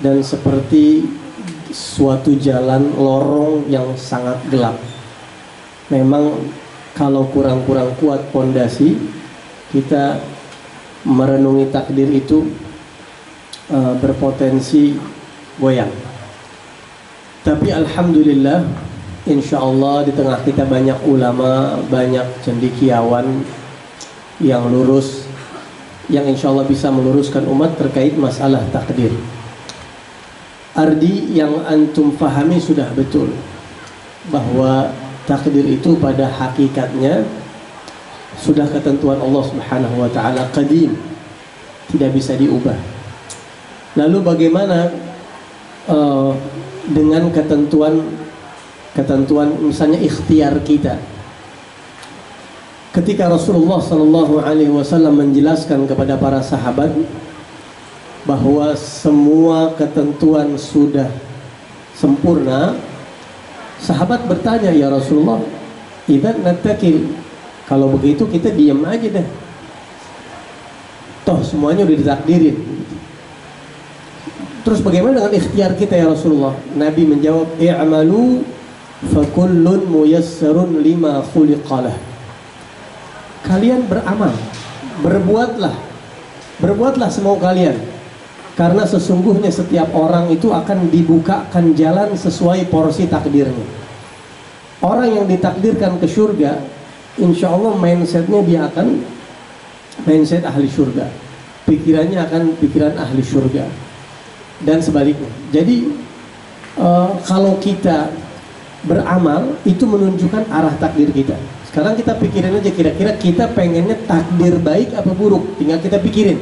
dan seperti suatu jalan lorong yang sangat gelap. Memang kalau kurang-kurang kuat pondasi, kita merenungi takdir itu berpotensi goyang. Tapi alhamdulillah, insya Allah di tengah kita banyak ulama, banyak cendekiawan yang lurus, yang insya Allah bisa meluruskan umat terkait masalah takdir. Ardi, yang antum fahami sudah betul bahwa takdir itu pada hakikatnya sudah ketentuan Allah Subhanahu wa Ta'ala, qadim, tidak bisa diubah. Lalu bagaimana dengan ketentuan misalnya ikhtiar kita? Ketika Rasulullah Sallallahu Alaihi Wasallam menjelaskan kepada para sahabat bahwa semua ketentuan sudah sempurna, sahabat bertanya, ya Rasulullah, idzan natakil, kalau begitu kita diam aja deh, toh semuanya udah ditakdirin. Terus bagaimana dengan ikhtiar kita ya Rasulullah? Nabi menjawab, i'malu fakullun muyassarun lima khuliqalah. Kalian beramal, berbuatlah semau kalian. Karena sesungguhnya setiap orang itu akan dibukakan jalan sesuai porsi takdirnya. Orang yang ditakdirkan ke surga, insya Allah mindsetnya dia akan mindset ahli surga, pikirannya akan pikiran ahli surga, dan sebaliknya. Jadi kalau kita beramal itu menunjukkan arah takdir kita. Sekarang kita pikirin aja, kira-kira kita pengennya takdir baik apa buruk, tinggal kita pikirin.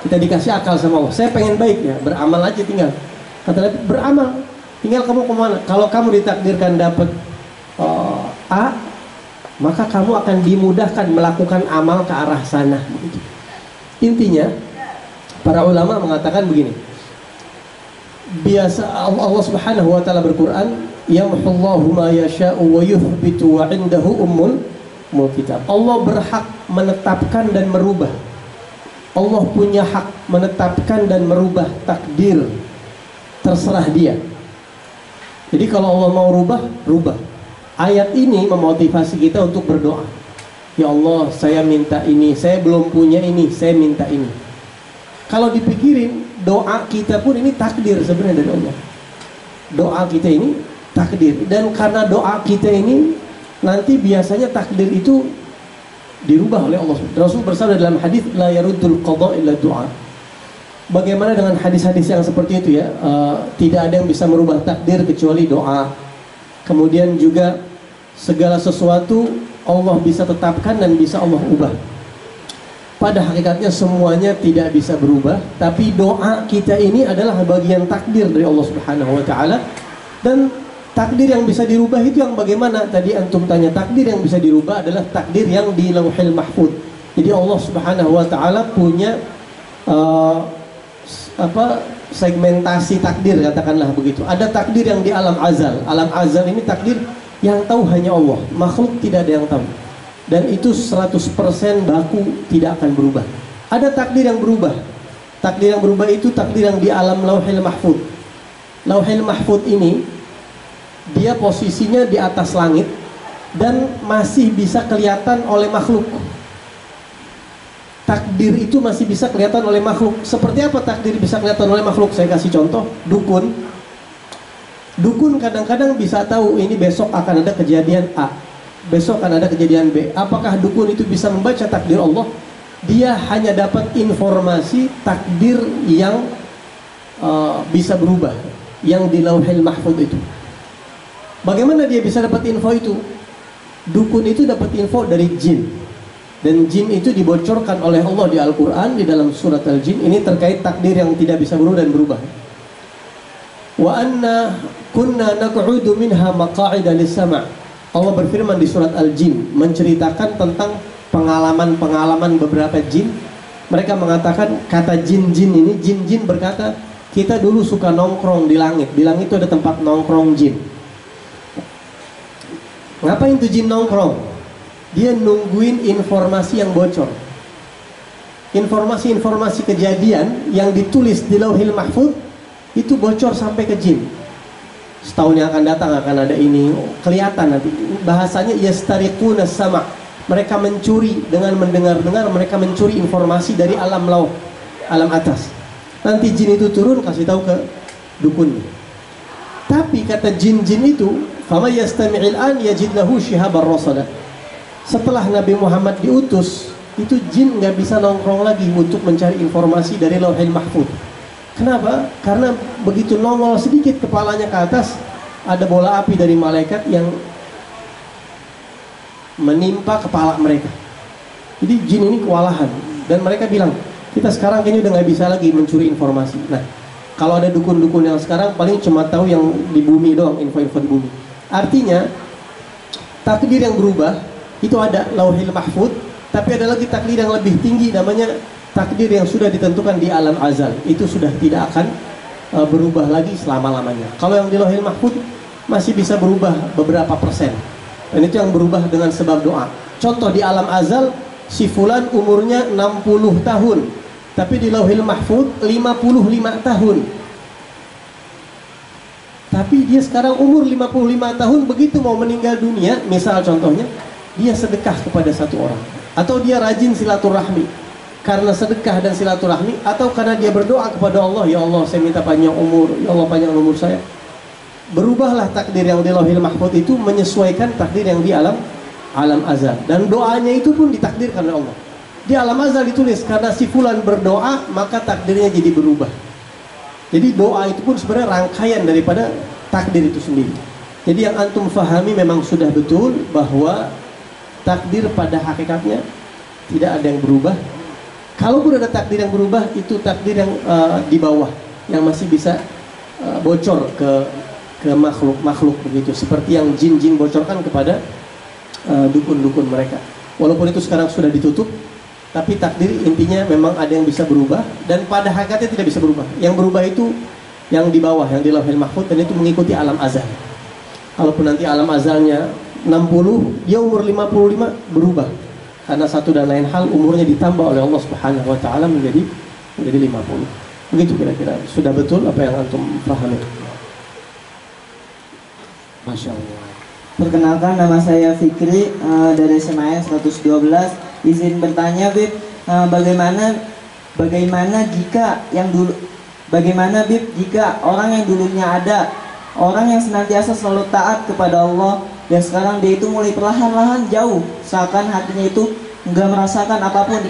Kita dikasih akal sama Allah, saya pengen baik ya, beramal aja tinggal. Kata Nabi, beramal, tinggal kamu kemana. Kalau kamu ditakdirkan dapat A, maka kamu akan dimudahkan melakukan amal ke arah sana. Begitu. Intinya, para ulama mengatakan begini. Biasa Allah Subhanahu wa taala berquran, yamhullahu ma yasha'u wa yuthbitu wa 'indahu ummul kitab. Allah berhak menetapkan dan merubah. Allah punya hak menetapkan dan merubah takdir, terserah dia. Jadi kalau Allah mau rubah. Ayat ini memotivasi kita untuk berdoa. Ya Allah, saya minta ini, saya belum punya ini, saya minta ini. Kalau dipikirin, doa kita pun ini takdir sebenarnya dari Allah. Doa kita ini takdir, dan karena doa kita ini nanti biasanya takdir itu dirubah oleh Allah. Rasul bersabda dalam hadis, la yaruddul qada illa du'a. Bagaimana dengan hadis-hadis yang seperti itu ya? Tidak ada yang bisa merubah takdir kecuali doa. Kemudian juga segala sesuatu Allah bisa tetapkan dan bisa Allah ubah. Pada hakikatnya semuanya tidak bisa berubah, tapi doa kita ini adalah bagian takdir dari Allah Subhanahu wa taala. Dan takdir yang bisa dirubah itu yang bagaimana? Tadi antum tanya, takdir yang bisa dirubah adalah takdir yang di Lauhil Mahfuz. Jadi Allah Subhanahu wa taala punya segmentasi takdir, katakanlah begitu. Ada takdir yang di alam azal. Alam azal ini takdir yang tahu hanya Allah, makhluk tidak ada yang tahu. Dan itu 100% baku, tidak akan berubah. Ada takdir yang berubah. Takdir yang berubah itu takdir yang di alam Lauhil Mahfuz. Lauhil Mahfuz ini dia posisinya di atas langit dan masih bisa kelihatan oleh makhluk. Takdir itu masih bisa kelihatan oleh makhluk. Seperti apa takdir bisa kelihatan oleh makhluk? Saya kasih contoh, dukun. Dukun kadang-kadang bisa tahu ini besok akan ada kejadian A, besok akan ada kejadian B. Apakah dukun itu bisa membaca takdir Allah? Dia hanya dapat informasi takdir yang bisa berubah, yang di Lauhil Mahfuz itu. Bagaimana dia bisa dapat info itu? Dukun itu dapat info dari jin. Dan jin itu dibocorkan oleh Allah di Al-Quran, di dalam surat Al-Jin. Ini terkait takdir yang tidak bisa berubah dan berubah. Wa anna kunna naq'udu minha maqa'ida lis-sama'. Allah berfirman di surat Al-Jin, menceritakan tentang pengalaman-pengalaman beberapa jin. Mereka mengatakan, kata jin-jin ini, jin-jin berkata, kita dulu suka nongkrong di langit. Di langit itu ada tempat nongkrong jin. Ngapain tuh jin nongkrong? Dia nungguin informasi yang bocor. Informasi-informasi kejadian yang ditulis di Lauhil Mahfuz itu bocor sampai ke jin. Setahun yang akan datang akan ada ini, kelihatan nanti. Bahasanya yastariquna sama'. Mereka mencuri dengan mendengar-dengar, mereka mencuri informasi dari alam lauh, alam atas. Nanti jin itu turun kasih tahu ke dukun. Tapi kata jin-jin itu, fama yastami'il an yajid lahu shihabar rasada. Setelah Nabi Muhammad diutus, itu jin nggak bisa nongkrong lagi untuk mencari informasi dari Lauhil Mahfuz. Kenapa? Karena begitu nongol sedikit kepalanya ke atas, ada bola api dari malaikat yang menimpa kepala mereka. Jadi jin ini kewalahan, dan mereka bilang, kita sekarang kayaknya udah nggak bisa lagi mencuri informasi. Nah, kalau ada dukun-dukun yang sekarang paling cuma tahu yang di bumi doang, info-info di bumi. Artinya takdir yang berubah itu ada Lauhil Mahfuz, tapi ada lagi takdir yang lebih tinggi, namanya takdir yang sudah ditentukan di alam azal. Itu sudah tidak akan berubah lagi selama-lamanya. Kalau yang di Lauhil Mahfuz masih bisa berubah beberapa persen, dan itu yang berubah dengan sebab doa. Contoh, di alam azal si fulan umurnya 60 tahun, tapi di Lauhil Mahfuz 55 tahun. Tapi dia sekarang umur 55 tahun, begitu mau meninggal dunia, misal contohnya, dia sedekah kepada satu orang, atau dia rajin silaturahmi, karena sedekah dan silaturahmi, atau karena dia berdoa kepada Allah, ya Allah saya minta panjang umur, ya Allah panjang umur saya. Berubahlah takdir yang di Lauhil Mahfuz itu menyesuaikan takdir yang di alam azal, dan doanya itu pun ditakdirkan oleh Allah. Di alam azal ditulis karena si fulan berdoa maka takdirnya jadi berubah. Jadi doa itu pun sebenarnya rangkaian daripada takdir itu sendiri. Jadi yang antum fahami memang sudah betul bahwa takdir pada hakikatnya tidak ada yang berubah. Kalaupun ada takdir yang berubah, itu takdir yang di bawah, yang masih bisa bocor ke makhluk begitu, seperti yang jin-jin bocorkan kepada dukun-dukun mereka. Walaupun itu sekarang sudah ditutup, tapi takdir intinya memang ada yang bisa berubah, dan pada hakikatnya tidak bisa berubah. Yang berubah itu yang di bawah, yang di Lauhil Mahfuz, dan itu mengikuti alam azal. Kalaupun nanti alam azalnya 60, dia umur 55 berubah. Karena satu dan lain hal umurnya ditambah oleh Allah Subhanahu wa taala menjadi 50. Begitu kira-kira. Sudah betul apa yang antum pahami? Masya Allah. Perkenalkan, nama saya Fikri dari SMA 112. Izin bertanya, Bib, bagaimana Bib jika orang yang dulunya ada, orang yang senantiasa selalu taat kepada Allah, dan sekarang dia itu mulai perlahan-lahan jauh, seakan hatinya itu enggak merasakan apapun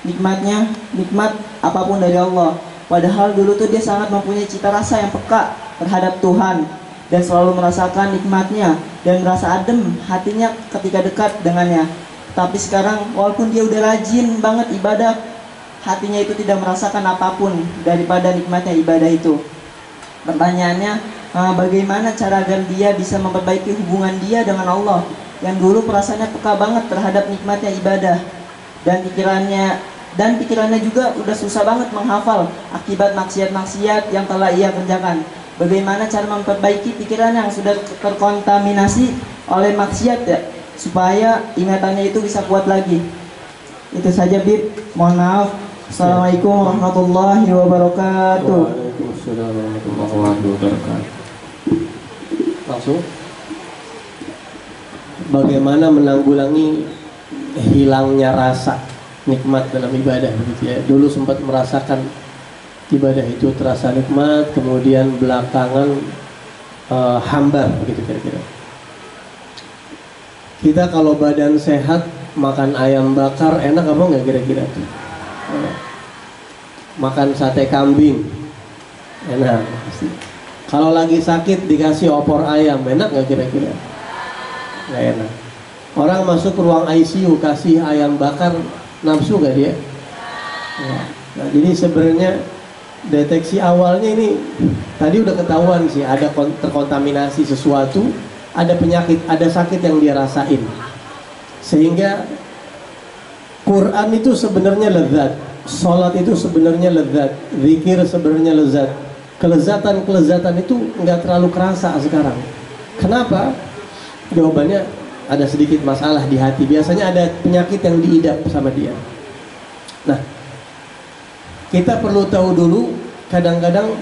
nikmat apapun dari Allah. Padahal dulu tuh dia sangat mempunyai cita rasa yang peka terhadap Tuhan dan selalu merasakan nikmatnya dan merasa adem hatinya ketika dekat dengannya. Tapi sekarang walaupun dia udah rajin banget ibadah, hatinya itu tidak merasakan apapun daripada nikmatnya ibadah itu. Pertanyaannya, bagaimana cara agar dia bisa memperbaiki hubungan dia dengan Allah yang dulu perasaannya peka banget terhadap nikmatnya ibadah, dan pikirannya juga udah susah banget menghafal akibat maksiat-maksiat yang telah ia kerjakan. Bagaimana cara memperbaiki pikiran yang sudah terkontaminasi oleh maksiat ya, supaya ingatannya itu bisa kuat lagi. Itu saja, Bib. Mohon maaf. Assalamualaikum warahmatullahi wabarakatuh. Waalaikumsalam warahmatullahi wabarakatuh. Langsung, bagaimana menanggulangi hilangnya rasa nikmat dalam ibadah begitu ya. Dulu sempat merasakan ibadah itu terasa nikmat, kemudian belakangan hambar begitu kira-kira. Kita kalau badan sehat makan ayam bakar enak apa nggak kira-kira tuh? Makan sate kambing enak pasti. Kalau lagi sakit dikasih opor ayam enak nggak kira-kira? Nggak enak. Orang masuk ruang ICU kasih ayam bakar, nafsu nggak dia? Nah, jadi sebenarnya deteksi awalnya ini tadi udah ketahuan sih, ada terkontaminasi sesuatu, ada penyakit, ada sakit yang dia rasain. Sehingga Quran itu sebenarnya lezat, sholat itu sebenarnya lezat, zikir sebenarnya lezat. Kelezatan itu nggak terlalu kerasa sekarang. Kenapa? Jawabannya ada sedikit masalah di hati. Biasanya ada penyakit yang diidap sama dia. Nah, kita perlu tahu dulu kadang-kadang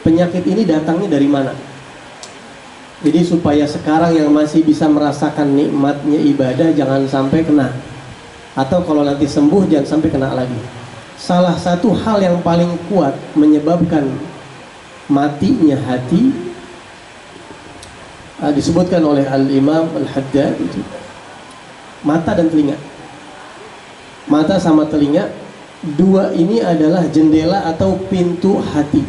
penyakit ini datangnya dari mana. Jadi supaya sekarang yang masih bisa merasakan nikmatnya ibadah jangan sampai kena. Atau kalau nanti sembuh jangan sampai kena lagi. Salah satu hal yang paling kuat menyebabkan matinya hati disebutkan oleh Al-Imam Al-Haddad itu mata dan telinga. Mata sama telinga, dua ini adalah jendela atau pintu hati.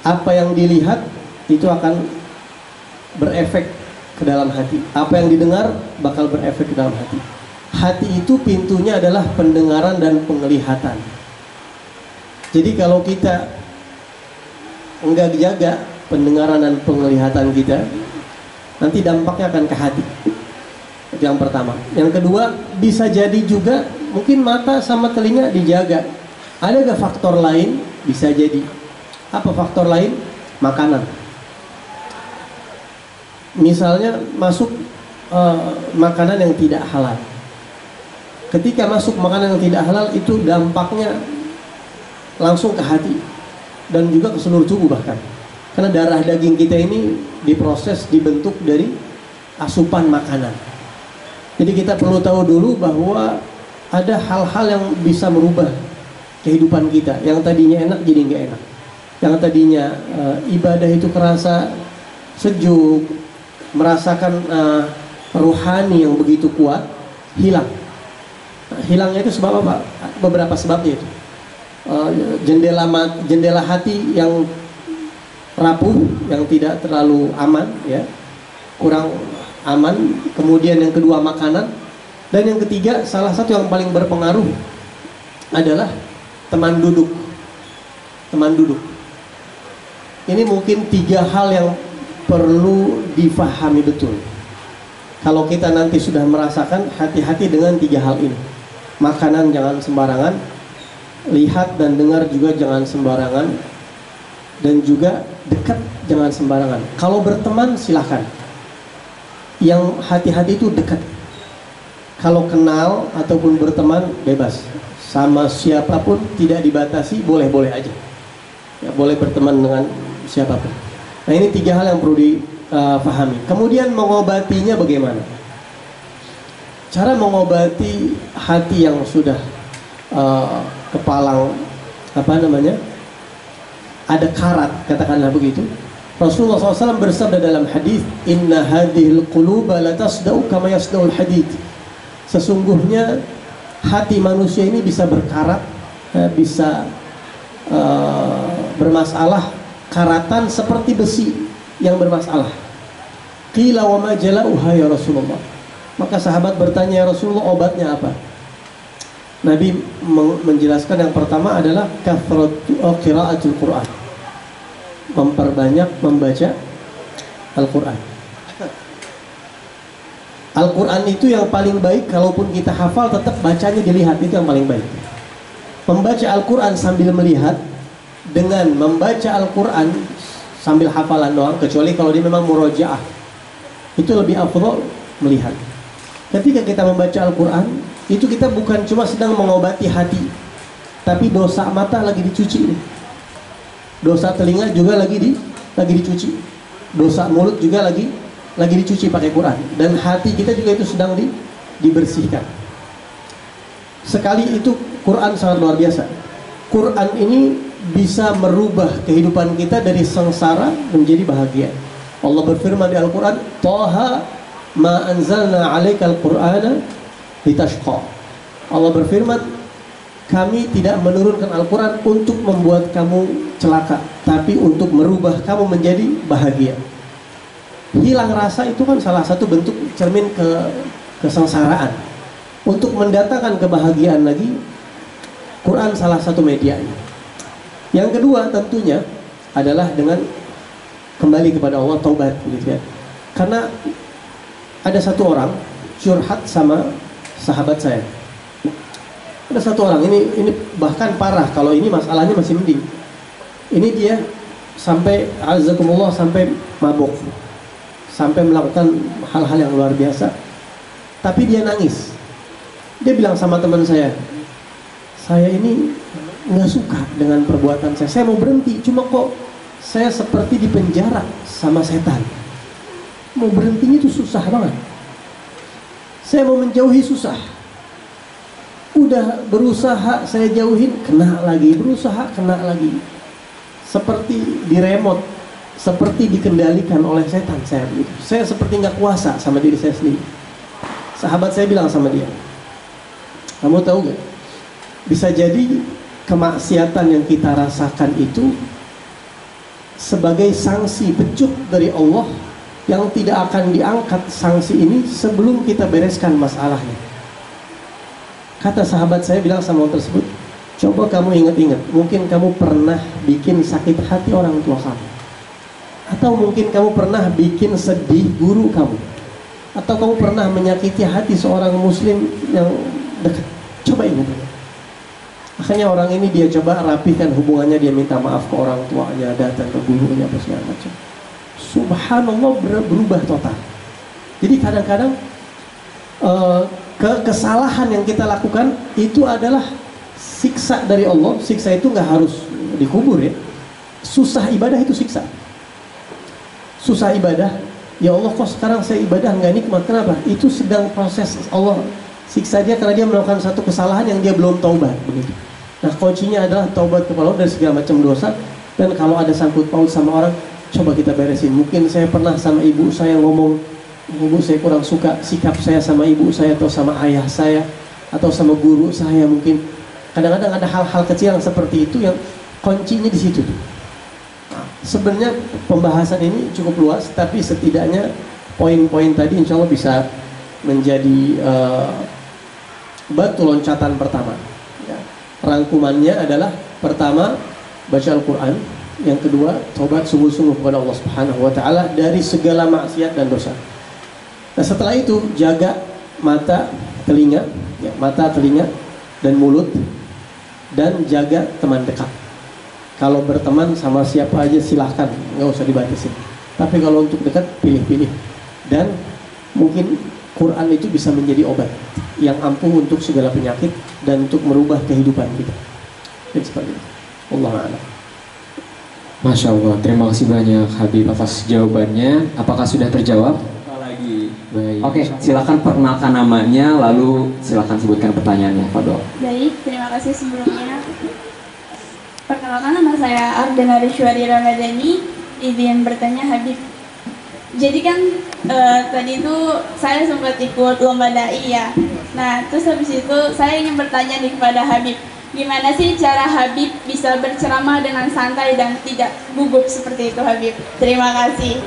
Apa yang dilihat itu akan berefek ke dalam hati. Apa yang didengar bakal berefek ke dalam hati. Hati itu pintunya adalah pendengaran dan penglihatan. Jadi kalau kita enggak jaga pendengaran dan penglihatan kita, nanti dampaknya akan ke hati. Itu yang pertama. Yang kedua, bisa jadi juga mungkin mata sama telinga dijaga. Ada gak faktor lain? Bisa jadi. Apa faktor lain? Makanan. Misalnya masuk makanan yang tidak halal. Ketika masuk makanan yang tidak halal, itu dampaknya langsung ke hati dan juga ke seluruh tubuh bahkan. Karena darah daging kita ini diproses, dibentuk dari asupan makanan. Jadi kita perlu tahu dulu bahwa ada hal-hal yang bisa merubah kehidupan kita. Yang tadinya enak jadi nggak enak. Yang tadinya ibadah itu kerasa sejuk, merasakan rohani yang begitu kuat, hilang. Hilangnya itu sebab apa? Beberapa sebabnya itu. Jendela hati yang rapuh, yang tidak terlalu aman, ya, kurang aman. Kemudian yang kedua makanan, dan yang ketiga salah satu yang paling berpengaruh adalah teman duduk. Teman duduk. Ini mungkin 3 hal yang perlu difahami betul. Kalau kita nanti sudah merasakan, hati-hati dengan 3 hal ini. Makanan jangan sembarangan, lihat dan dengar juga jangan sembarangan, dan juga dekat jangan sembarangan. Kalau berteman silahkan. Yang hati-hati itu dekat. Kalau kenal ataupun berteman bebas. Sama siapapun tidak dibatasi, boleh-boleh aja. Ya, boleh berteman dengan siapapun. Nah, ini 3 hal yang perlu difahami. Kemudian mengobatinya bagaimana? Cara mengobati hati yang sudah kepalang, ada karat, katakanlah begitu. Rasulullah SAW bersabda dalam hadis, Inna hadhil quluba latasda'u kama yasda'ul hadid. Sesungguhnya hati manusia ini bisa berkarat, bisa bermasalah, karatan seperti besi yang bermasalah. Qila wa ma jala'uha ya Rasulullah. Maka sahabat bertanya, ya Rasulullah, obatnya apa? Nabi menjelaskan yang pertama adalah qiraatul Quran. Memperbanyak membaca Al-Quran. Al-Quran itu yang paling baik, kalaupun kita hafal tetap bacanya dilihat, itu yang paling baik. Membaca Al-Quran sambil melihat dengan membaca Al-Quran sambil hafalan doang, kecuali kalau dia memang murojaah, itu lebih afdal melihat. Ketika kita membaca Al-Quran, itu kita bukan cuma sedang mengobati hati, tapi dosa mata lagi dicuci nih. Dosa telinga juga lagi dicuci. Dosa mulut juga lagi dicuci pakai Quran. Dan hati kita juga itu sedang dibersihkan. Sekali itu Quran sangat luar biasa. Quran ini bisa merubah kehidupan kita dari sengsara menjadi bahagia. Allah berfirman di Al-Quran, Taha ma anzalna 'alaikal Qur'ana litashqa. Allah berfirman, kami tidak menurunkan Al-Quran untuk membuat kamu celaka, tapi untuk merubah kamu menjadi bahagia. Hilang rasa itu kan salah satu bentuk cermin kesengsaraan. Untuk mendatangkan kebahagiaan lagi, Quran salah satu medianya. Yang kedua tentunya adalah dengan kembali kepada Allah, taubat, gitu ya. Karena ada satu orang curhat sama sahabat saya. Ada satu orang, ini bahkan parah, kalau ini masalahnya masih mending. Ini dia sampai azakumullah, sampai mabuk, sampai melakukan hal-hal yang luar biasa. Tapi dia nangis. Dia bilang sama teman saya ini nggak suka dengan perbuatan saya. Saya mau berhenti, cuma kok saya seperti dipenjara sama setan. Mau berhentinya itu susah banget. Saya mau menjauhi susah. Udah berusaha saya jauhin, kena lagi, berusaha kena lagi. Seperti di remote, seperti dikendalikan oleh setan saya begitu. Saya seperti nggak kuasa sama diri saya sendiri. Sahabat saya bilang sama dia, kamu tahu gak? Bisa jadi kemaksiatan yang kita rasakan itu sebagai sanksi pecut dari Allah yang tidak akan diangkat sanksi ini sebelum kita bereskan masalahnya. Kata sahabat saya bilang sama orang tersebut, coba kamu ingat-ingat, mungkin kamu pernah bikin sakit hati orang tua kamu, atau mungkin kamu pernah bikin sedih guru kamu, atau kamu pernah menyakiti hati seorang muslim yang dekat. Coba ingat. Akhirnya orang ini dia coba rapihkan hubungannya, dia minta maaf ke orang tuanya, datang ke gurunya, apa segala macam. Subhanallah, berubah total. Jadi kadang-kadang kesalahan yang kita lakukan itu adalah siksa dari Allah. Siksa itu nggak harus dikubur ya. Susah ibadah itu siksa. Susah ibadah, ya Allah kok sekarang saya ibadah nggak nikmat, kenapa? Itu sedang proses Allah Siksa dia karena dia melakukan satu kesalahan yang dia belum taubat begitu. Nah, kuncinya adalah taubat kepada Allah dari segala macam dosa. Dan kalau ada sangkut paut sama orang, coba kita beresin. Mungkin saya pernah sama ibu saya ngomong, ibu saya kurang suka sikap saya sama ibu saya atau sama ayah saya atau sama guru saya mungkin. Kadang-kadang ada hal-hal kecil yang seperti itu yang kuncinya di situ. Nah, sebenarnya pembahasan ini cukup luas, tapi setidaknya poin-poin tadi insya Allah bisa menjadi batu loncatan pertama. Ya. Rangkumannya adalah pertama, baca Al-Quran. Yang kedua, taubat sungguh-sungguh kepada Allah Subhanahu wa Ta'ala dari segala maksiat dan dosa. Nah, setelah itu jaga mata, telinga, ya, mata, telinga, dan mulut, dan jaga teman dekat. Kalau berteman sama siapa aja silahkan, nggak usah dibatasin. Tapi kalau untuk dekat, pilih-pilih. Dan mungkin Quran itu bisa menjadi obat yang ampuh untuk segala penyakit dan untuk merubah kehidupan kita. Jadi seperti itu. Allah a'lam. Masya Allah, terima kasih banyak Habib atas jawabannya. Apakah sudah terjawab? Lagi. Baik. Oke, silakan perkenalkan namanya, lalu silakan sebutkan pertanyaannya, Fadol. Baik, terima kasih sebelumnya. Perkenalkan, nama saya Ardana Rishwari Ramadhani. Izin bertanya Habib. Jadi kan tadi itu saya sempat ikut lomba dai ya. Nah, terus habis itu saya ingin bertanya nih kepada Habib. Gimana sih cara Habib bisa berceramah dengan santai dan tidak gugup seperti itu, Habib? Terima kasih.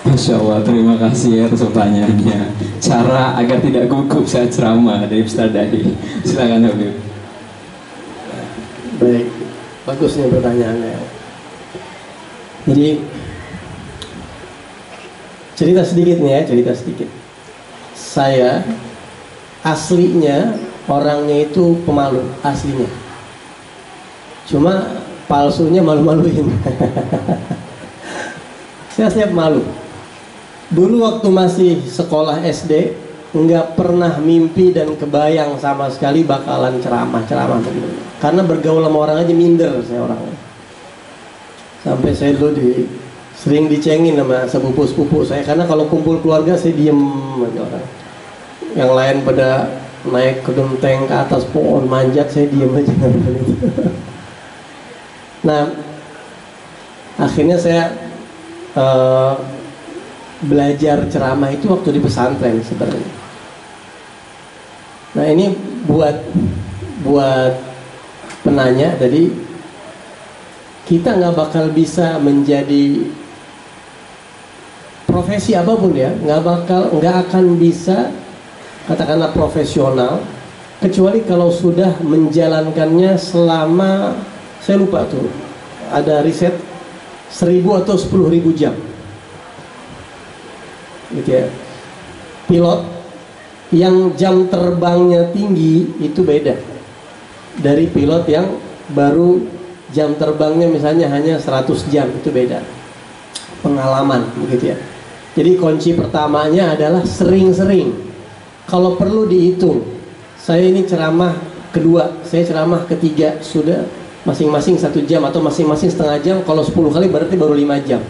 Masya Allah, terima kasih atas pertanyaannya. Cara agar tidak gugup saat ceramah dari Ustaz Dahi. Silakan Habib. Baik, bagusnya pertanyaannya. Jadi cerita sedikit nih ya, cerita sedikit. Saya aslinya orangnya itu pemalu, aslinya. Cuma palsunya malu-maluin. Saya pemalu. Dulu waktu masih sekolah SD, nggak pernah mimpi dan kebayang sama sekali bakalan ceramah begitu. Karena bergaul sama orang aja minder saya orangnya. Sampai saya dulu sering dicengin sama sepupu-sepupu saya, karena kalau kumpul keluarga saya diem aja orang. Yang lain pada naik ke genteng ke atas pohon manjat, saya diem aja. Nah, akhirnya saya belajar ceramah itu waktu di pesantren sebenarnya. Nah, ini buat penanya, jadi kita nggak bakal bisa menjadi profesi apapun ya, nggak akan bisa katakanlah profesional kecuali kalau sudah menjalankannya selama, saya lupa tuh, ada riset 1000 atau 10.000 jam gitu ya. Pilot yang jam terbangnya tinggi itu beda dari pilot yang baru jam terbangnya misalnya hanya 100 jam, itu beda pengalaman begitu ya. Jadi kunci pertamanya adalah sering-sering. Kalau perlu dihitung, saya ini ceramah kedua, saya ceramah ketiga, sudah masing-masing 1 jam atau masing-masing setengah jam. Kalau 10 kali berarti baru 5 jam.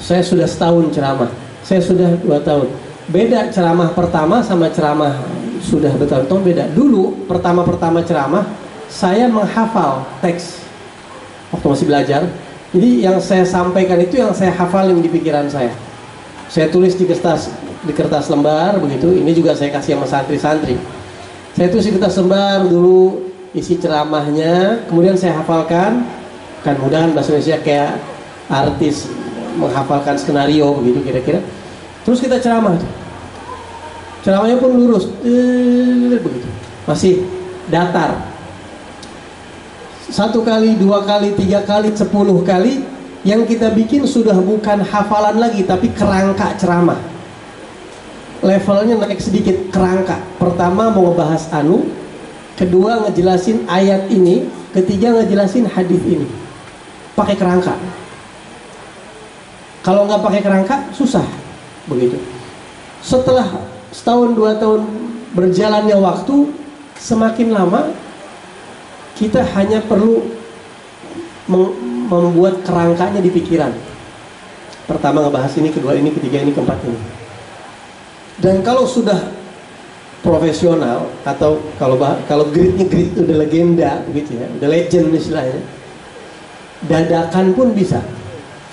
Saya sudah setahun ceramah, saya sudah 2 tahun. Beda ceramah pertama sama ceramah sudah bertahun-tahun, beda. Dulu pertama-pertama ceramah saya menghafal teks waktu masih belajar. Jadi yang saya sampaikan itu yang saya hafalin di pikiran saya. Saya tulis di kertas lembar begitu. Ini juga saya kasih sama santri-santri. Saya tulis di kertas lembar dulu isi ceramahnya, kemudian saya hafalkan. Kan mudah bahasa Indonesia kayak artis menghafalkan skenario begitu kira-kira. Terus kita ceramah. Ceramahnya pun lurus begitu. Masih datar. 1 kali, 2 kali, 3 kali, 10 kali, yang kita bikin sudah bukan hafalan lagi tapi kerangka ceramah. Levelnya naik sedikit, kerangka. Pertama mau ngebahas kedua ngejelasin ayat ini, ketiga ngejelasin hadis ini. Pakai kerangka. Kalau nggak pakai kerangka susah begitu. Setelah setahun 2 tahun berjalannya waktu, semakin lama kita hanya perlu membuat kerangkanya di pikiran. Pertama ngebahas ini, kedua ini, ketiga ini, keempat ini. Dan kalau sudah profesional atau kalau gridnya grid udah legenda begitu ya, udah legend istilahnya, dadakan pun bisa.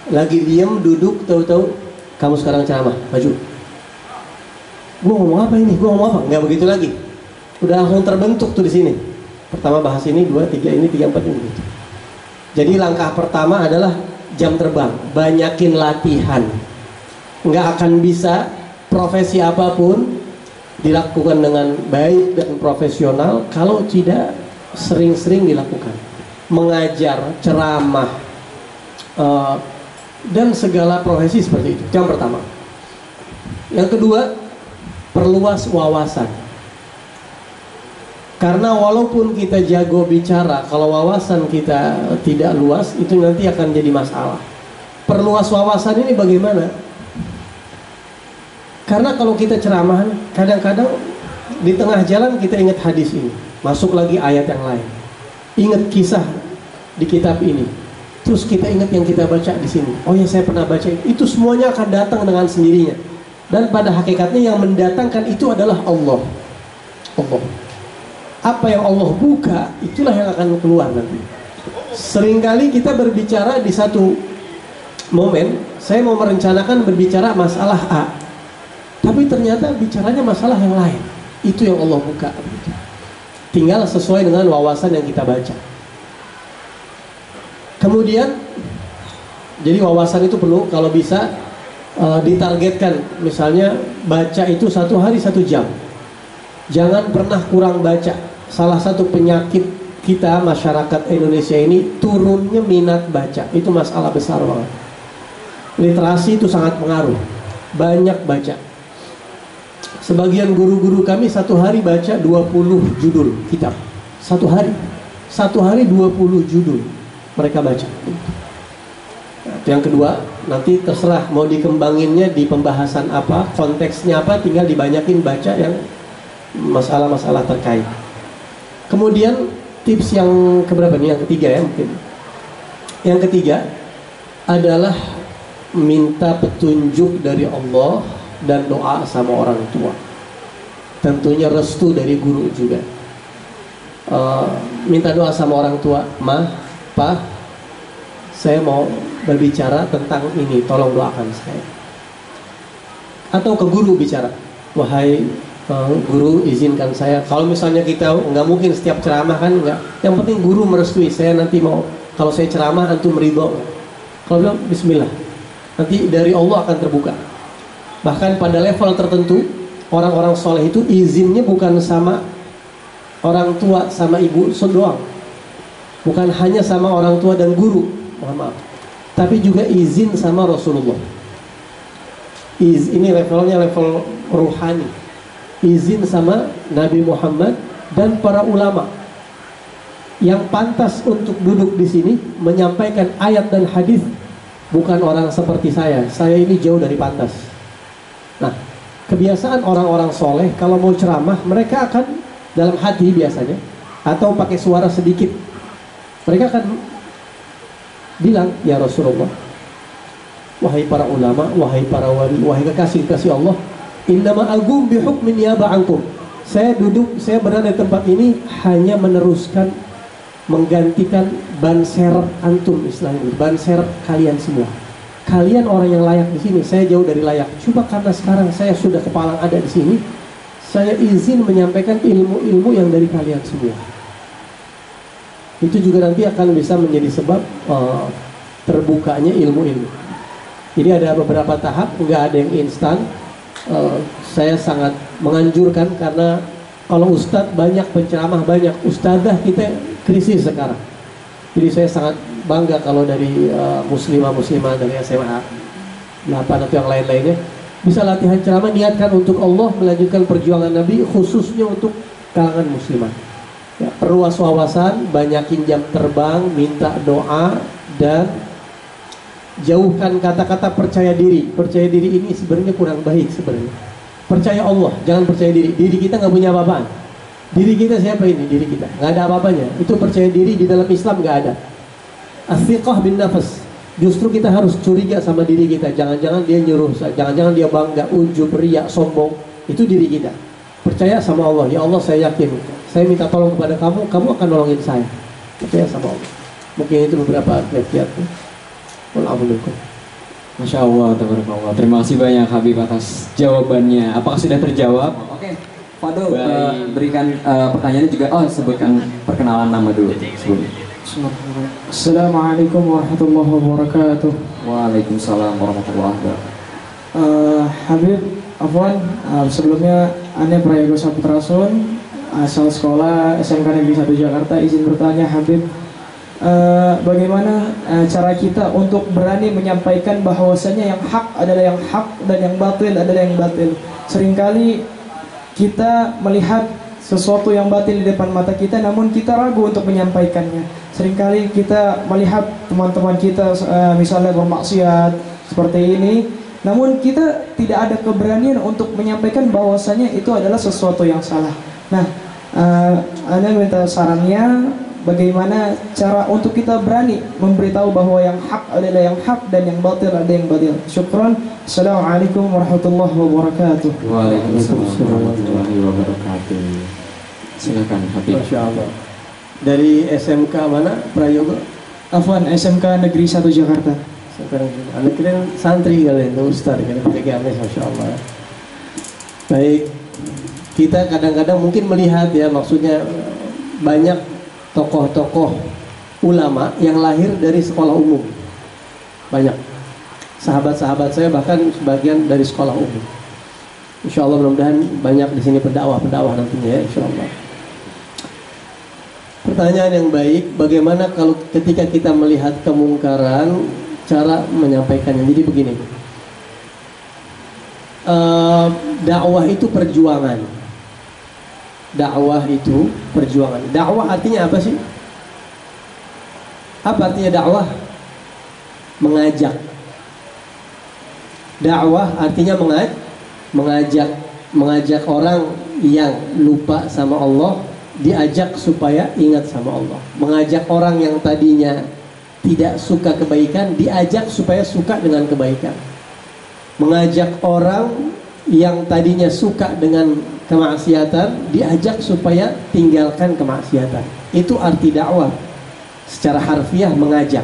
Lagi diem duduk, tahu-tahu kamu sekarang ceramah, maju. Gua ngomong apa ini? Gua ngomong apa? Nggak begitu lagi. Udah langsung terbentuk tuh di sini. Pertama bahas ini, 2, 3 ini, 3, 4 ini gitu. Jadi langkah pertama adalah jam terbang, banyakin latihan. Nggak akan bisa profesi apapun dilakukan dengan baik dan profesional kalau tidak sering-sering dilakukan. Mengajar, ceramah, dan segala profesi seperti itu. Yang pertama. Yang kedua, perluas wawasan. Karena walaupun kita jago bicara, kalau wawasan kita tidak luas, itu nanti akan jadi masalah. Perluas wawasan ini bagaimana? Karena kalau kita ceramah, kadang-kadang di tengah jalan kita ingat hadis ini, masuk lagi ayat yang lain, ingat kisah di kitab ini, terus kita ingat yang kita baca di sini. Oh ya, saya pernah baca itu semuanya akan datang dengan sendirinya. Dan pada hakikatnya yang mendatangkan itu adalah Allah. Allah. Apa yang Allah buka, itulah yang akan keluar nanti. Seringkali kita berbicara di satu momen, saya mau merencanakan berbicara masalah A, tapi ternyata bicaranya masalah yang lain. Itu yang Allah buka. Tinggal sesuai dengan wawasan yang kita baca. Kemudian, jadi wawasan itu perlu kalau bisa ditargetkan. Misalnya baca itu 1 hari 1 jam. Jangan pernah kurang baca. Salah satu penyakit kita masyarakat Indonesia ini turunnya minat baca. Itu masalah besar banget. Literasi itu sangat pengaruh. Banyak baca. Sebagian guru-guru kami 1 hari baca 20 judul kitab. 1 hari. 1 hari 20 judul mereka baca. Yang kedua, nanti terserah mau dikembanginnya di pembahasan apa, konteksnya apa, tinggal dibanyakin baca yang masalah-masalah terkait. Kemudian tips yang keberapa nih? Yang ketiga ya mungkin. Yang ketiga adalah minta petunjuk dari Allah dan doa sama orang tua. Tentunya restu dari guru juga. Minta doa sama orang tua, Ma, Pa, saya mau berbicara tentang ini, tolong doakan saya. Atau ke guru bicara, wahai guru izinkan saya. Kalau misalnya kita nggak mungkin setiap ceramah kan nggak. Yang penting guru merestui saya nanti mau kalau saya ceramah antum ridho. Kalau bilang Bismillah, nanti dari Allah akan terbuka. Bahkan pada level tertentu orang-orang soleh itu izinnya bukan sama orang tua sama ibu doang, bukan hanya sama orang tua dan guru, mohon maaf, tapi juga izin sama Rasulullah. Ini levelnya level ruhani. Izin sama Nabi Muhammad dan para ulama yang pantas untuk duduk di sini menyampaikan ayat dan hadis, bukan orang seperti saya. Saya ini jauh dari pantas. Nah, kebiasaan orang-orang soleh kalau mau ceramah, mereka akan dalam hati biasanya atau pakai suara sedikit, mereka akan bilang, ya Rasulullah, wahai para ulama, wahai para wali, wahai kekasih-kekasih Allah, innama agum bihukmin niyaba ankum. Saya duduk, saya berada di tempat ini hanya meneruskan, menggantikan ban serep antum, istilahnya ban serep kalian semua. Kalian orang yang layak di sini, saya jauh dari layak. Cuma karena sekarang saya sudah kepalang ada di sini, saya izin menyampaikan ilmu-ilmu yang dari kalian semua. Itu juga nanti akan bisa menjadi sebab terbukanya ilmu-ilmu. Jadi ada beberapa tahap, nggak ada yang instan. Saya sangat menganjurkan karena kalau ustadz banyak, penceramah banyak, ustadzah kita krisis sekarang. Jadi saya sangat bangga kalau dari muslimah-muslimah dari SMA 8 atau yang lain-lainnya bisa latihan ceramah, niatkan untuk Allah, melanjutkan perjuangan Nabi khususnya untuk kalangan muslimah. Ya, perluas wawasan, banyakin jam terbang, minta doa, dan jauhkan kata-kata percaya diri. Percaya diri ini sebenarnya kurang baik sebenarnya. Percaya Allah, jangan percaya diri. Diri kita nggak punya apa-apaan. Diri kita siapa ini? Diri kita nggak ada apa-apanya. Itu percaya diri di dalam Islam nggak ada. As-siqah bin nafas. Justru kita harus curiga sama diri kita. Jangan-jangan dia nyuruh, jangan-jangan dia bangga, ujub, riya, sombong. Itu diri kita. Percaya sama Allah. Ya Allah, saya yakin, saya minta tolong kepada kamu, kamu akan nolongin saya. Percaya sama Allah. Mungkin itu beberapa kiat-kiatnya. Alhamdulillah. Masya Allah, tabarakallah. Terima kasih banyak Habib atas jawabannya. Apakah sudah terjawab? Oke, Fadul, Baik. berikan pertanyaannya juga. Oh, sebutkan perkenalan nama dulu sebelumnya. Assalamualaikum warahmatullahi wabarakatuh. Waalaikumsalam warahmatullahi wabarakatuh. Habib, Afwan, sebelumnya Ane Prayogo Saputrasun, asal sekolah SMK Negeri 1 Jakarta. Izin bertanya Habib, bagaimana cara kita untuk berani menyampaikan bahwasanya yang hak adalah yang hak dan yang batil adalah yang batil. Seringkali kita melihat sesuatu yang batil di depan mata kita, namun kita ragu untuk menyampaikannya. Seringkali kita melihat teman-teman kita misalnya bermaksiat seperti ini, namun kita tidak ada keberanian untuk menyampaikan bahwasanya itu adalah sesuatu yang salah. Nah, Anda minta sarannya bagaimana cara untuk kita berani memberitahu bahwa yang hak adalah yang hak dan yang batil adalah yang batil. Syukran. Assalamualaikum warahmatullahi wabarakatuh. Waalaikumsalam warahmatullahi wabarakatuh. Silakan Habib. Masya Allah. Dari SMK mana Prayogo? Afwan, SMK Negeri 1 Jakarta. Sekarang Anda kira santri kalian, ustaz kalian pakai gamis, Masya Allah. Baik, kita kadang-kadang mungkin melihat ya, maksudnya banyak tokoh-tokoh ulama yang lahir dari sekolah umum. Banyak sahabat-sahabat saya bahkan sebagian dari sekolah umum. Insya Allah mudah-mudahan banyak di sini pendakwah nantinya ya, Insya Allah. Pertanyaan yang baik, bagaimana kalau ketika kita melihat kemungkaran, cara menyampaikannya. Jadi begini, dakwah itu perjuangan. Dakwah itu perjuangan. Dakwah artinya apa sih? Apa artinya dakwah? Mengajak. Dakwah artinya mengajak orang yang lupa sama Allah, diajak supaya ingat sama Allah. Mengajak orang yang tadinya tidak suka kebaikan, diajak supaya suka dengan kebaikan. Mengajak orang yang tadinya suka dengan kemaksiatan, diajak supaya tinggalkan kemaksiatan. Itu arti dakwah. Secara harfiah mengajak.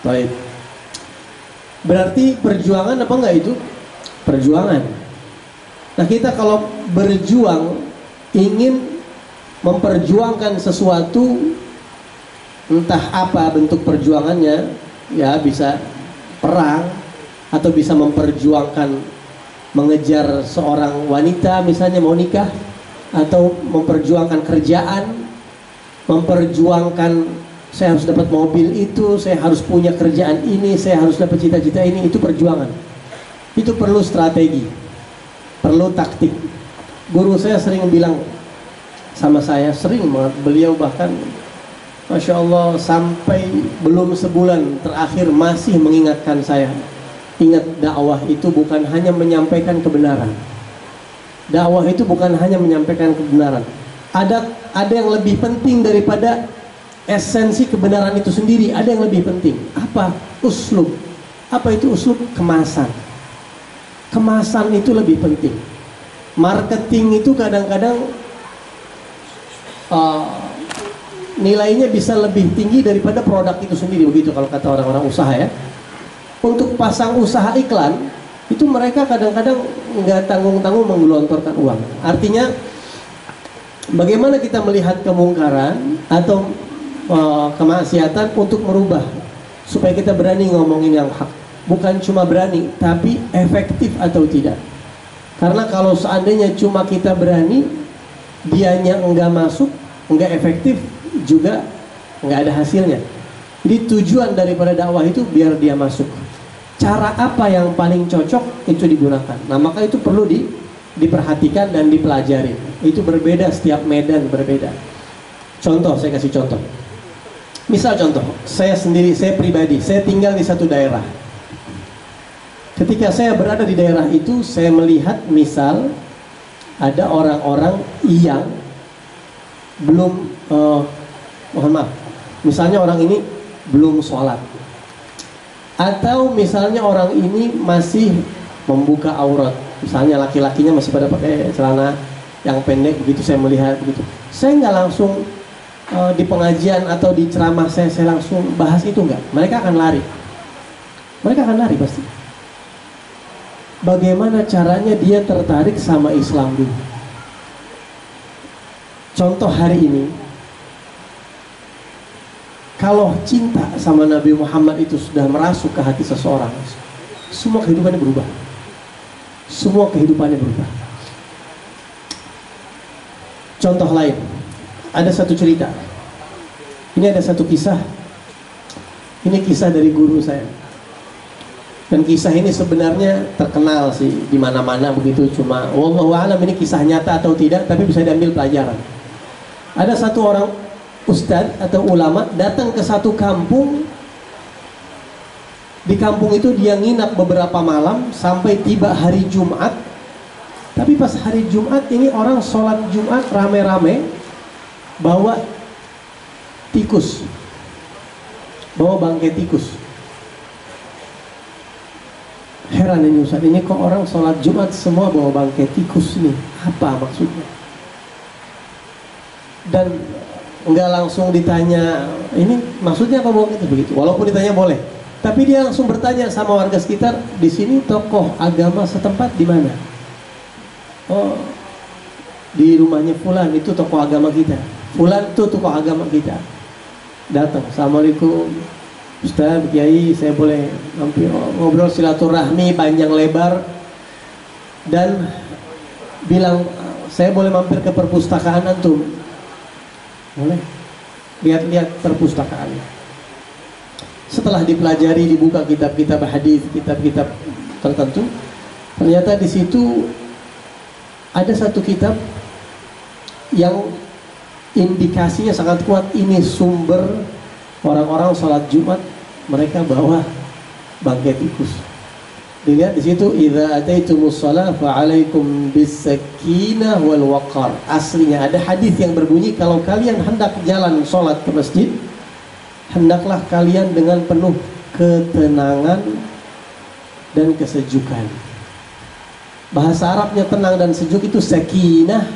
Baik. Berarti perjuangan apa enggak itu? Perjuangan. Nah, kita kalau berjuang ingin memperjuangkan sesuatu, entah apa bentuk perjuangannya, ya bisa perang atau bisa memperjuangkan mengejar seorang wanita misalnya mau nikah, atau memperjuangkan kerjaan, memperjuangkan saya harus dapat mobil itu, saya harus punya kerjaan ini, saya harus dapat cita-cita ini. Itu perjuangan. Itu perlu strategi, perlu taktik. Guru saya sering bilang sama saya, sering banget, beliau bahkan Masya Allah sampai belum sebulan terakhir masih mengingatkan saya, ingat, dakwah itu bukan hanya menyampaikan kebenaran. Dakwah itu bukan hanya menyampaikan kebenaran. Ada yang lebih penting daripada esensi kebenaran itu sendiri. Ada yang lebih penting. Apa? Uslub. Apa itu uslub? Kemasan. Kemasan itu lebih penting. Marketing itu kadang-kadang nilainya bisa lebih tinggi daripada produk itu sendiri, begitu kalau kata orang-orang usaha ya. Untuk pasang usaha iklan itu mereka kadang-kadang nggak tanggung-tanggung menggelontorkan uang. Artinya bagaimana kita melihat kemungkaran atau kemaksiatan untuk merubah supaya kita berani ngomongin yang hak. Bukan cuma berani, tapi efektif atau tidak. Karena kalau seandainya cuma kita berani, dianya enggak masuk, enggak efektif, juga enggak ada hasilnya. Jadi tujuan daripada dakwah itu biar dia masuk. Cara apa yang paling cocok itu digunakan. Nah, maka itu perlu diperhatikan dan dipelajari. Itu berbeda, setiap medan berbeda. Contoh, saya kasih contoh. Misal contoh, saya sendiri, saya pribadi, saya tinggal di satu daerah. Ketika saya berada di daerah itu, saya melihat misal ada orang-orang yang belum, mohon maaf, misalnya orang ini belum sholat, atau misalnya orang ini masih membuka aurat, misalnya laki-lakinya masih pada pakai celana yang pendek begitu saya melihat begitu. Saya nggak langsung di pengajian atau di ceramah saya langsung bahas itu, enggak. Mereka akan lari. Mereka akan lari pasti. Bagaimana caranya dia tertarik sama Islam dulu. Contoh hari ini, kalau cinta sama Nabi Muhammad itu sudah merasuk ke hati seseorang, semua kehidupannya berubah. Semua kehidupannya berubah. Contoh lain, ada satu cerita. Ini ada satu kisah. Ini kisah dari guru saya. Dan kisah ini sebenarnya terkenal sih di mana-mana begitu, cuma wallahu a'lam ini kisah nyata atau tidak, tapi bisa diambil pelajaran. Ada satu orang ustadz atau ulama datang ke satu kampung. Di kampung itu dia nginap beberapa malam sampai tiba hari Jumat. Tapi pas hari Jumat ini orang sholat Jumat rame-rame bawa tikus, bawa bangkai tikus. Heran ini Ustaz, ini kok orang sholat Jumat semua bawa bangkai tikus nih, apa maksudnya? Dan nggak langsung ditanya, ini maksudnya apa bawa itu begitu? Walaupun ditanya boleh, tapi dia langsung bertanya sama warga sekitar, di sini tokoh agama setempat di mana? Oh, di rumahnya Fulan, itu tokoh agama kita. Fulan itu tokoh agama kita. Datang, Assalamualaikum Ustaz, Kiai, saya boleh mampir ngobrol silaturahmi panjang lebar, dan bilang saya boleh mampir ke perpustakaan antum? Boleh. Lihat-lihat perpustakaannya. Setelah dipelajari, dibuka kitab-kitab hadis, kitab-kitab tertentu, ternyata di situ ada satu kitab yang indikasinya sangat kuat, ini sumber orang-orang sholat Jumat mereka bawa bangkai tikus. Dilihat di situ, idza ataitumus shalah fa'alaikum bis-sakinah wal waqar. Aslinya ada hadis yang berbunyi, kalau kalian hendak jalan sholat ke masjid, hendaklah kalian dengan penuh ketenangan dan kesejukan. Bahasa Arabnya tenang dan sejuk itu sakinah,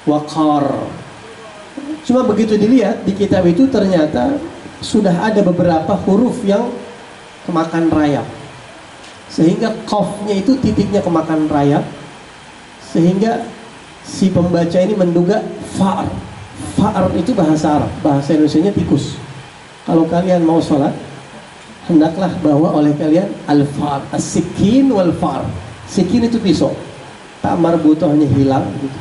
waqar. Cuma begitu dilihat di kitab itu ternyata sudah ada beberapa huruf yang kemakan rayap, sehingga qafnya itu titiknya kemakan rayap, sehingga si pembaca ini menduga fa'ar. Fa'ar itu bahasa Arab, bahasa Indonesianya tikus. Kalau kalian mau sholat, hendaklah bawa oleh kalian al-fa'ar, as-sikin wal-fa'ar. Sikin itu pisau, tak marbutohnya hilang gitu.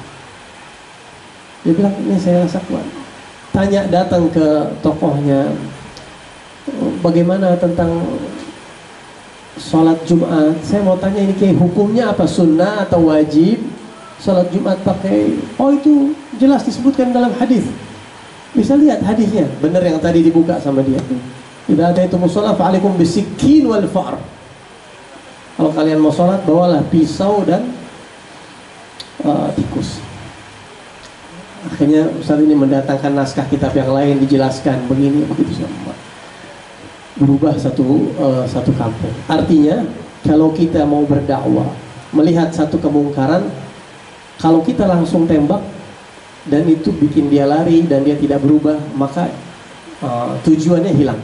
Dia bilang, ini saya rasa kuat. Tanya, datang ke tokohnya, bagaimana tentang sholat Jumat? Saya mau tanya ini kayak hukumnya apa, sunnah atau wajib sholat Jumat pakai? Oh, itu jelas disebutkan dalam hadis. Bisa lihat hadisnya, benar yang tadi dibuka sama dia. Idza ataitumus shalah fa'alaikum bis-sikin wal fa'ar. Kalau kalian mau sholat, bawalah pisau dan tikus. Akhirnya Ustaz ini mendatangkan naskah kitab yang lain, dijelaskan begini begitu semua. Berubah satu kampung. Artinya kalau kita mau berdakwah, melihat satu kemungkaran, kalau kita langsung tembak dan itu bikin dia lari dan dia tidak berubah, maka tujuannya hilang.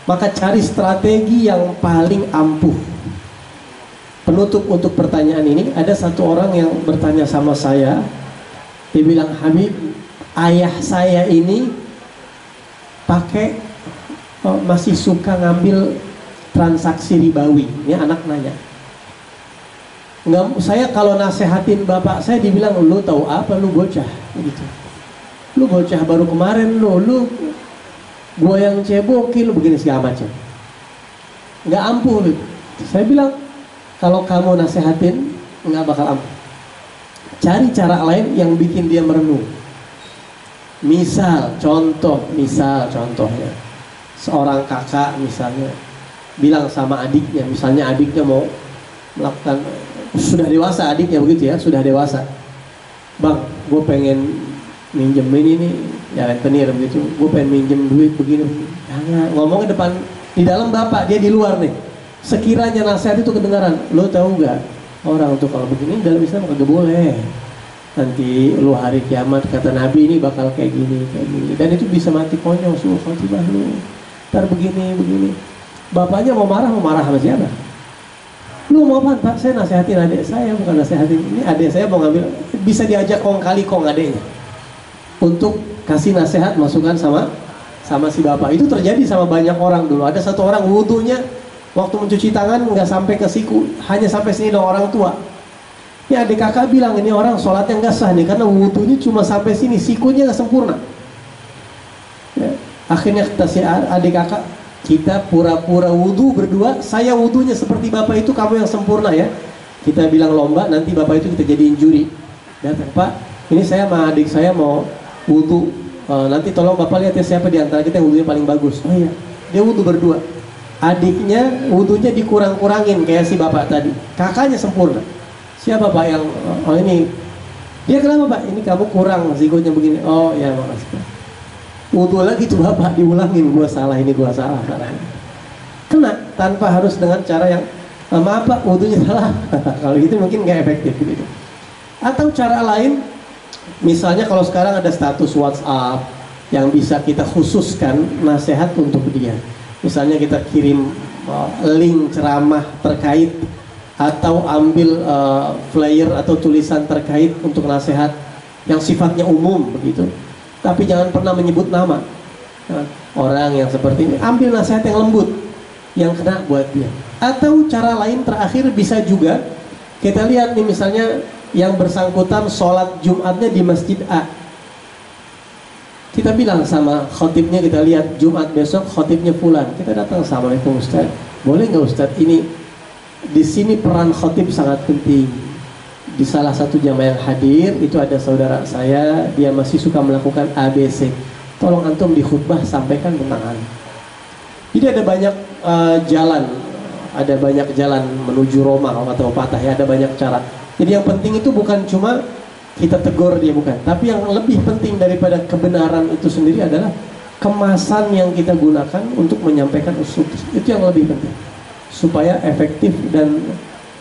Maka cari strategi yang paling ampuh. Penutup untuk pertanyaan ini, ada satu orang yang bertanya sama saya. Dia bilang, Habib, ayah saya ini masih suka ngambil transaksi ribawi. Ini anak nanya. Saya kalau nasehatin bapak saya dibilang, lu tahu apa, lu bocah gitu. Lu bocah baru kemarin, lu gua yang cebokin, lu begini segala macam. Nggak ampuh gitu. Saya bilang, kalau kamu nasehatin nggak bakal ampuh. Cari cara lain yang bikin dia merenung. Misal contohnya seorang kakak misalnya bilang sama adiknya, misalnya adiknya mau melakukan, sudah dewasa adiknya begitu ya, sudah dewasa, bang, gue pengen minjem ini nih, ya rentenir begitu, gue pengen minjem duit begini, jangan ngomongnya depan, di dalam bapak, dia di luar nih. Sekiranya nasihat itu kedengaran, lo tahu nggak, orang tuh kalau begini dalam Islam kagak boleh. nanti lu hari kiamat kata Nabi ini bakal kayak gini, dan itu bisa mati konyol suul khotimah lu, ntar begini. Bapaknya mau marah sama siapa? Lu mau apa Pak? Saya nasihatin adik saya, bukan nasihatin ini adik saya mau ngambil, bisa diajak kong kali kong adiknya untuk kasih nasihat masukan sama si bapak. Itu terjadi sama banyak orang dulu. Ada satu orang wudunya waktu mencuci tangan nggak sampai ke siku, hanya sampai sini dong orang tua. Ya adik kakak bilang ini orang sholatnya nggak sah nih karena wudunya cuma sampai sini, sikunya nggak sempurna. Ya, akhirnya kata si adik kakak, kita pura-pura wudu berdua, saya wudunya seperti bapak itu, kamu yang sempurna ya. Kita bilang lomba, nanti bapak itu kita jadiin juri. Datang Pak, ini saya sama adik saya mau wudu, nanti tolong bapak lihat ya siapa di antara kita yang wudunya paling bagus. Oh iya, dia wudu berdua. Adiknya wudunya dikurang-kurangin kayak si bapak tadi, kakaknya sempurna. Siapa Pak yang, oh ini, dia kenapa Pak? Ini kamu kurang, zikutnya begini. Oh ya makasih Pak. Wudu lagi tuh bapak, diulangin, gua salah. Kena, tanpa harus dengan cara yang, maaf Pak, wudunya salah. Kalau gitu mungkin nggak efektif gitu. Atau cara lain, misalnya kalau sekarang ada status WhatsApp yang bisa kita khususkan nasihat untuk dia. Misalnya kita kirim link ceramah terkait, atau ambil flyer atau tulisan terkait untuk nasihat yang sifatnya umum begitu, tapi jangan pernah menyebut nama orang yang seperti ini. Ambil nasihat yang lembut, yang kena buat dia. Atau cara lain terakhir bisa juga kita lihat nih, misalnya yang bersangkutan sholat Jumatnya di Masjid A, kita bilang sama khotibnya, kita lihat Jumat besok khotibnya fulan, kita datang, assalamualaikum Ustaz, boleh nggak Ustaz, ini di sini peran khotib sangat penting. Di salah satu jamaah yang hadir itu ada saudara saya, dia masih suka melakukan ABC. Tolong antum di khutbah sampaikan tentang hal. Jadi ada banyak jalan menuju Roma atau patah ya, ada banyak cara. Jadi yang penting itu bukan cuma kita tegur dia, bukan, tapi yang lebih penting daripada kebenaran itu sendiri adalah kemasan yang kita gunakan untuk menyampaikan usul. Itu yang lebih penting, supaya efektif dan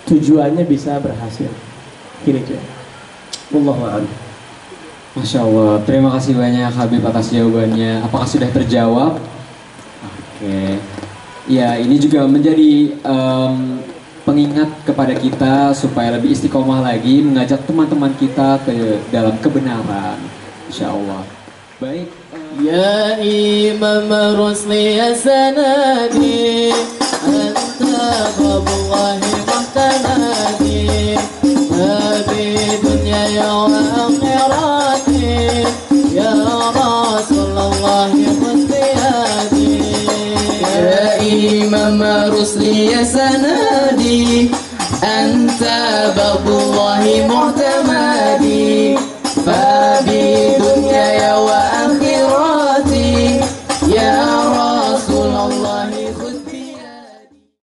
tujuannya bisa berhasil. Kira-kira. Wallahu a'lam. Masya Allah, terima kasih banyak Habib atas jawabannya. Apakah sudah terjawab? Oke. Ya, ini juga menjadi pengingat kepada kita supaya lebih istiqomah lagi mengajak teman-teman kita ke dalam kebenaran. Insya Allah. Baik. Ya Imam Rusli ya sanadi, anta babullahi muhtanadi, habib dunya ya akhirati, ya Rasulullah musbihadi. Ya Imam Rusli ya sanadi, anta babullahi muhtanadi.